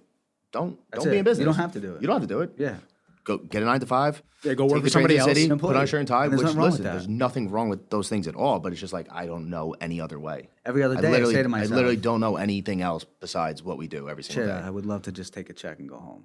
Don't That's be it. in business. You don't have to do it. You don't have to do it. Yeah. Go get a 9 to 5. Yeah, go work take for the train to somebody the else. city, Simply. put on a shirt and tie. And there's Which, nothing wrong with listen, that. there's nothing wrong with those things at all. But it's just like I don't know any other way. Every other day, I literally, say to myself, I literally don't know anything else besides what we do every single shit, day. I would love to just take a check and go home.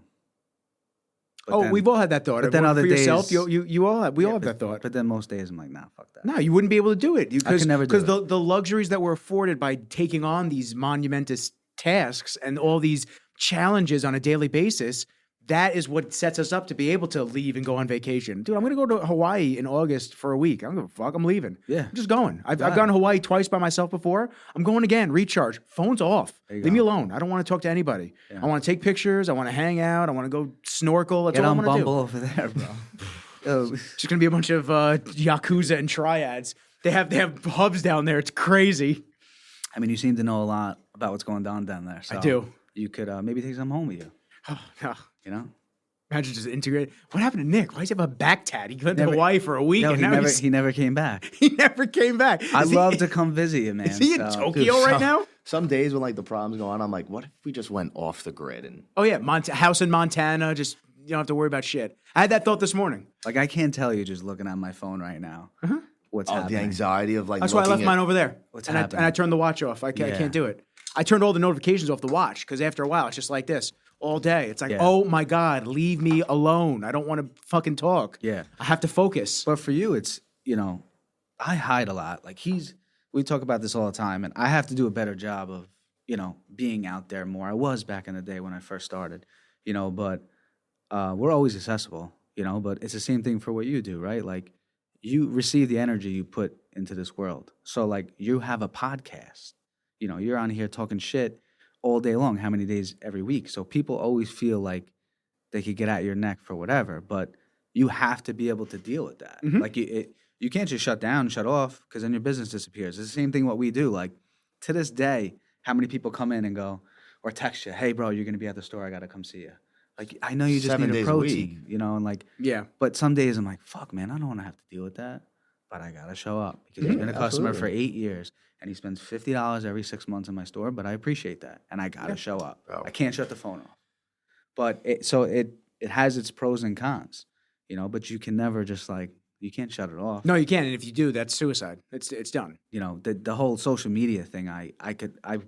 But Oh, then- we've all had that thought. but then For other yourself, days- you all have. We all have but- that thought. But then most days I'm like, nah, fuck that. No, you wouldn't be able to do it. I could never do Because it. the luxuries that we're afforded by taking on these monumentous tasks and all these challenges on a daily basis, that is what sets us up to be able to leave and go on vacation. Dude, I'm going to go to Hawaii in August for a week. I don't give a fuck. I'm leaving. Yeah. I'm just going. I've Got gone to it. Hawaii twice by myself before. I'm going again. Recharge. Phone's off. There you Leave me go. alone. I don't want to talk to anybody. Yeah. I want to take pictures. I want to hang out. I want to go snorkel. That's Get all on I want to do. Bumble over there, bro. Yo, It's just gonna be a bunch of yakuza and triads. They have hubs down there. It's crazy. I mean, you seem to know a lot about what's going on down there. So I do. You could maybe take some home with you. You know? Imagine just integrate. What happened to Nick? Why does he have a back tat? He went to Never- Hawaii for a week No, and he now never he's, he never came back. he never came back. I'd Is he- love to come visit you, man. Is he in so- Tokyo Dude, right some- now? Some days when like the problems go on, I'm like, what if we just went off the grid and Oh yeah, house in Montana. Just you don't have to worry about shit. I had that thought this morning. Like I can't tell you just looking at my phone right now what's the happening. anxiety of like That's why I looking left at- mine over there. What's and happening? I turned the watch off. I Yeah. can't do it. I turned all the notifications off the watch because after a while it's just like this all day. It's like, Yeah. oh my God, leave me alone. I don't want to fucking talk. Yeah. I have to focus. But for you, it's, I hide a lot. Like we talk about this all the time, and I have to do a better job of, being out there more. I was back in the day when I first started, but we're always accessible, but it's the same thing for what you do, right? Like you receive the energy you put into this world. So like you have a podcast, you're on here talking shit all day long, how many days every week. So people always feel like they could get at your neck for whatever, but you have to be able to deal with that. Like you can't just shut down, shut off, because then your business disappears. It's the same thing what we do. Like to this day, how many people come in and go or text you, hey bro, you're gonna be at the store, I gotta come see you. Like I know you just 7 need a days a protein, and like Yeah. but some days I'm like, fuck man, I don't wanna have to deal with that. But I gotta show up because he's been a customer for 8 years and he spends $50 every 6 months in my store, but I appreciate that. And I gotta show up. Bro. I can't shut the phone off. But it has its pros and cons, but you can never just like you can't shut it off. No, you can't. And if you do, that's suicide. It's done. The whole social media thing I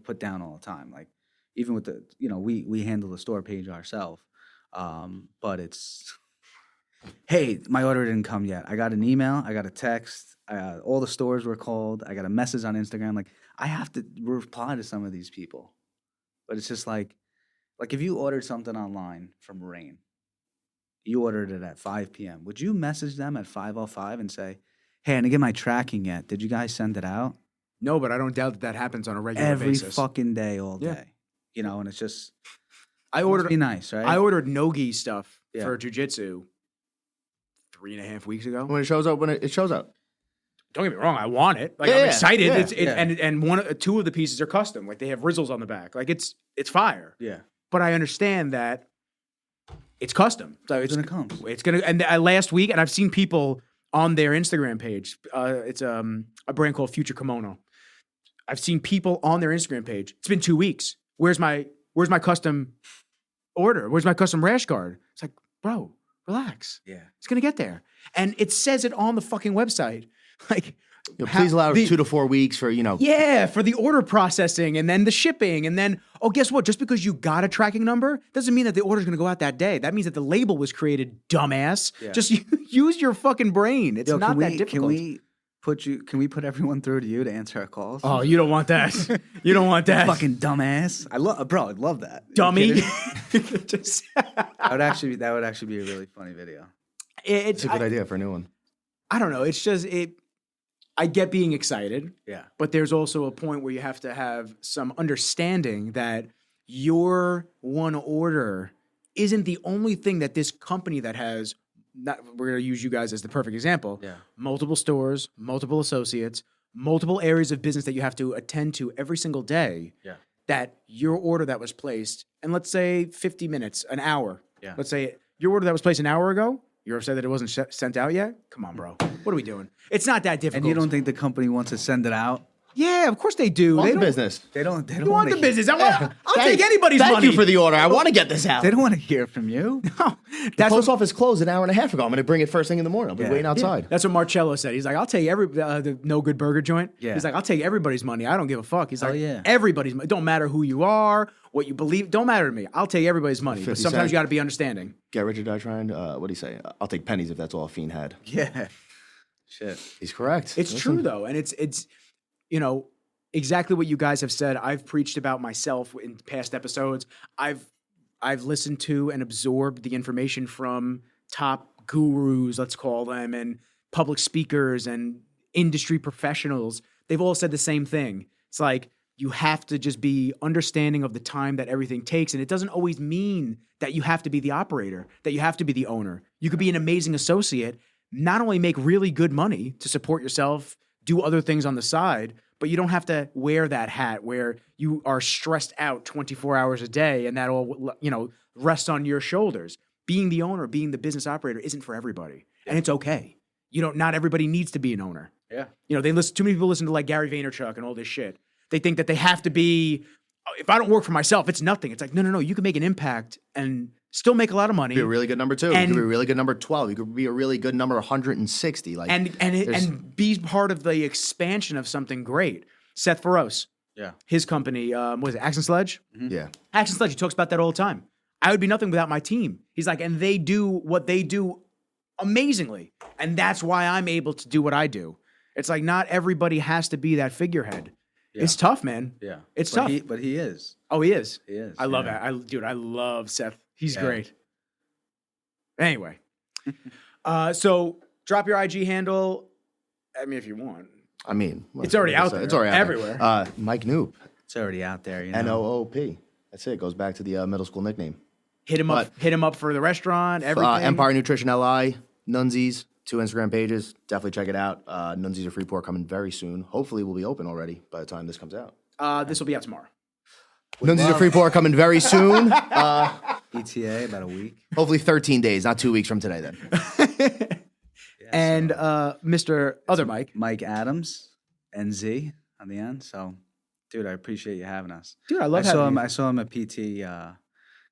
put down all the time. Like even with the we handle the store page ourselves. But it's hey, my order didn't come yet. I got an email, I got a text, all the stores were called, I got a message on Instagram. Like I have to reply to some of these people. But it's just like if you ordered something online from Rain, you ordered it at 5 p.m. Would you message them at 5:05 and say, hey, I didn't get my tracking yet. Did you guys send it out? No, but I don't doubt that happens on a regular Every basis. fucking day, all Yeah. day. And it's just, I be ordered nice, right? I ordered no-gi stuff Yeah. for jujitsu 3.5 weeks ago. when it shows up, when it shows up. Don't get me wrong, I want it. Like Yeah, I'm yeah, excited. yeah, And two of the pieces are custom. Like they have rizzles on the back. Like it's fire. yeah. But I understand that it's custom. So It's gonna come. It's gonna. And last week, and I've seen people on their Instagram page. It's a brand called Future Kimono. I've seen people on their Instagram page. It's been 2 weeks. Where's my custom order? Where's my custom rash guard? It's like, bro, relax. Yeah. It's gonna get there, and it says it on the fucking website. Like, Please allow the- 2 to 4 weeks for yeah, for the order processing and then the shipping. And then, oh, guess what? Just because you got a tracking number doesn't mean that the order's going to go out that day. That means that the label was created, dumbass. Yeah. Just use your fucking brain. It's Yo, not can that we, difficult. Can we put everyone through to you to answer our calls? Oh, you don't want that. You don't want that. fucking dumbass. I'd love that. Are you dummy. kidding? Just, that would actually be a really funny video. It's a good idea for a new one. I don't know. It's just, I get being excited. Yeah. But there's also a point where you have to have some understanding that your one order isn't the only thing that this company that has, we're going to use you guys as the perfect example, Yeah. multiple stores, multiple associates, multiple areas of business that you have to attend to every single day, Yeah. that your order that was placed, and let's say 50 minutes, an hour, Yeah. let's say your order that was placed an hour ago, you're upset that it wasn't sent out yet? Come on, bro. What are we doing? It's not that difficult. And you don't think the company wants to send it out? Yeah, of course they do. Want They the don't. business. They don't You want the wanna business? I'll Thank- take anybody's Thank money. you for the order. I want to get this out. They don't want to hear from you. No, The that's post what, office closed an hour and a half ago. I'm going to bring it first thing in the morning. I'll be Yeah. waiting outside. that's what Marcello said. He's like, I'll take the No Good Burger joint. Yeah. He's like, I'll take everybody's money. I don't give a fuck. He's Oh, like, yeah. everybody's money. It don't matter who you are, what you believe. Don't matter to me. I'll take everybody's money. But 50 sometimes cents. you got to be understanding. Get rich or die trying. What do you say? I'll take pennies if that's all a fiend had. Yeah. Shit. He's correct. It's Listen. true though, and it's exactly what you guys have said. I've preached about myself in past episodes. I've listened to and absorbed the information from top gurus, let's call them, and public speakers and industry professionals. They've all said the same thing. It's like you have to just be understanding of the time that everything takes, and it doesn't always mean that you have to be the operator, that you have to be the owner. You could be an amazing associate, not only make really good money to support yourself, do other things on the side, but you don't have to wear that hat where you are stressed out 24 hours a day and that all, rests on your shoulders. being the owner, being the business operator isn't for everybody. And it's okay. Not everybody needs to be an owner. Yeah. Too many people listen to like Gary Vaynerchuk and all this shit. They think that they have to be, if I don't work for myself, it's nothing. It's like, no. You can make an impact and still make a lot of money. Be a really good number 2. And- you could be a really good number 12. You could be a really good number 160. Like, And be part of the expansion of something great. Seth Faros, Yeah. his company, what is it, Axe and Sledge? yeah. Axe and Sledge, he talks about that all the time. I would be nothing without my team. He's like, and they do what they do amazingly. And that's why I'm able to do what I do. It's like not everybody has to be that figurehead. Yeah. It's tough, man. Yeah. It's But tough. But he is. Oh, he is. He is. I love yeah. it. I love Seth. He's Yeah. great. Anyway, so drop your IG handle. I mean, if you want. I mean, It's already out there. It's already out Everywhere. There. Mike Noop, It's already out there, you know. Noop. That's it. Goes back to the middle school nickname. Hit him up. Hit him up for the restaurant. Everything. Empire Nutrition LI, Nunzies, 2 Instagram pages. Definitely check it out. Nunzies of Freeport coming very soon. Hopefully, we'll be open already by the time this comes out. This will be out tomorrow. Nunzies of Freeport coming very soon. ETA, about a week. Hopefully 13 days, not 2 weeks from today then. Yeah, And so Mr. Other Mike. Mike Adamz, NZ on the end. So, dude, I appreciate you having us. Dude, I I love saw having him. you. I saw him at PT a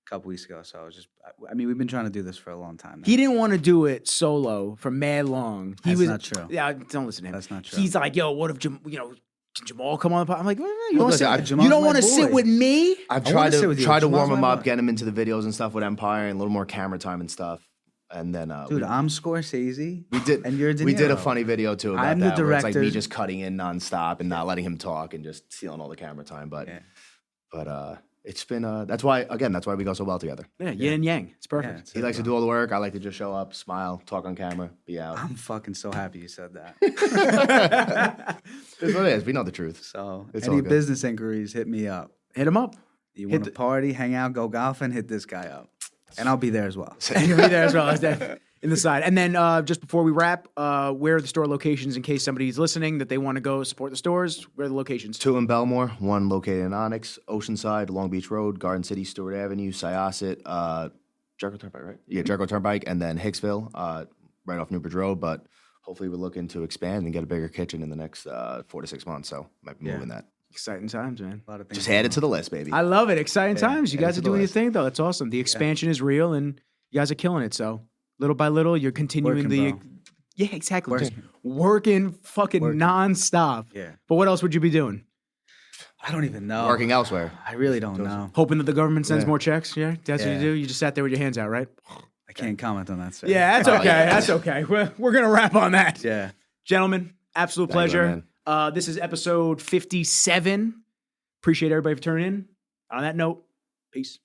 couple weeks ago. So I was just. I mean, we've been trying to do this for a long time. Now. He didn't want to do it solo for mad long. He That's was not true. Yeah, don't listen to him. That's not true. He's like, yo, what if can Jamal come on the pod? I'm like, you Look, don't Jamal's want my to sit boy. with me? I've I tried wanna sit to with you. try to Jamal's warm him my up, boy. get him into the videos and stuff with Empire and a little more camera time and stuff. And then Dude, I'm Scorsese. we did and you're De we did a Niro. funny video too about I'm the that. Where it's like me director. just cutting in nonstop and not letting him talk and just stealing all the camera time. But Yeah. it's been that's why we go so well together. Yeah, yin and yang. It's perfect. Yeah, it's He likes to do all the work. I like to just show up, smile, talk on camera, be out. I'm fucking so happy you said that. It's what it is. We know the truth. So, It's all any good. business inquiries, hit me up. Hit him up. You Hit want to party, hang out, go golfing, hit this guy up. And I'll be there as well. And you'll be there as well as that in the side. And then just before we wrap, where are the store locations in case somebody's listening that they want to go support the stores? Where are the locations? 2 in Belmore, 1 located in Onyx, Oceanside, Long Beach Road, Garden City, Stewart Avenue, Syosset, Jericho Turnpike, right? Yeah, Jericho Turnpike, and then Hicksville, right off Newbridge Road. But hopefully we're looking to expand and get a bigger kitchen in the next 4 to 6 months. So might be moving that. Exciting times, man. A lot of things Just going add it on. to the list, baby. I love it. Exciting times. You add it guys to are the doing your list. thing, though. That's awesome. The expansion is real, and you guys are killing it. So little by little, you're continuing Working, the. bro. Yeah, exactly. Just Working. working fucking Working. nonstop. Yeah. But what else would you be doing? I don't even know. Working elsewhere. I really don't know. Hoping that the government sends Yeah. more checks? Yeah, that's what you Yeah. do. You just sat there with your hands out, right? I can't comment on that, sir. Yeah, that's Oh, okay. yeah. That's okay. We're gonna wrap on that, Yeah. gentlemen. Absolute Thank you, pleasure. man. This is episode 57. Appreciate everybody for tuning in. On that note, peace.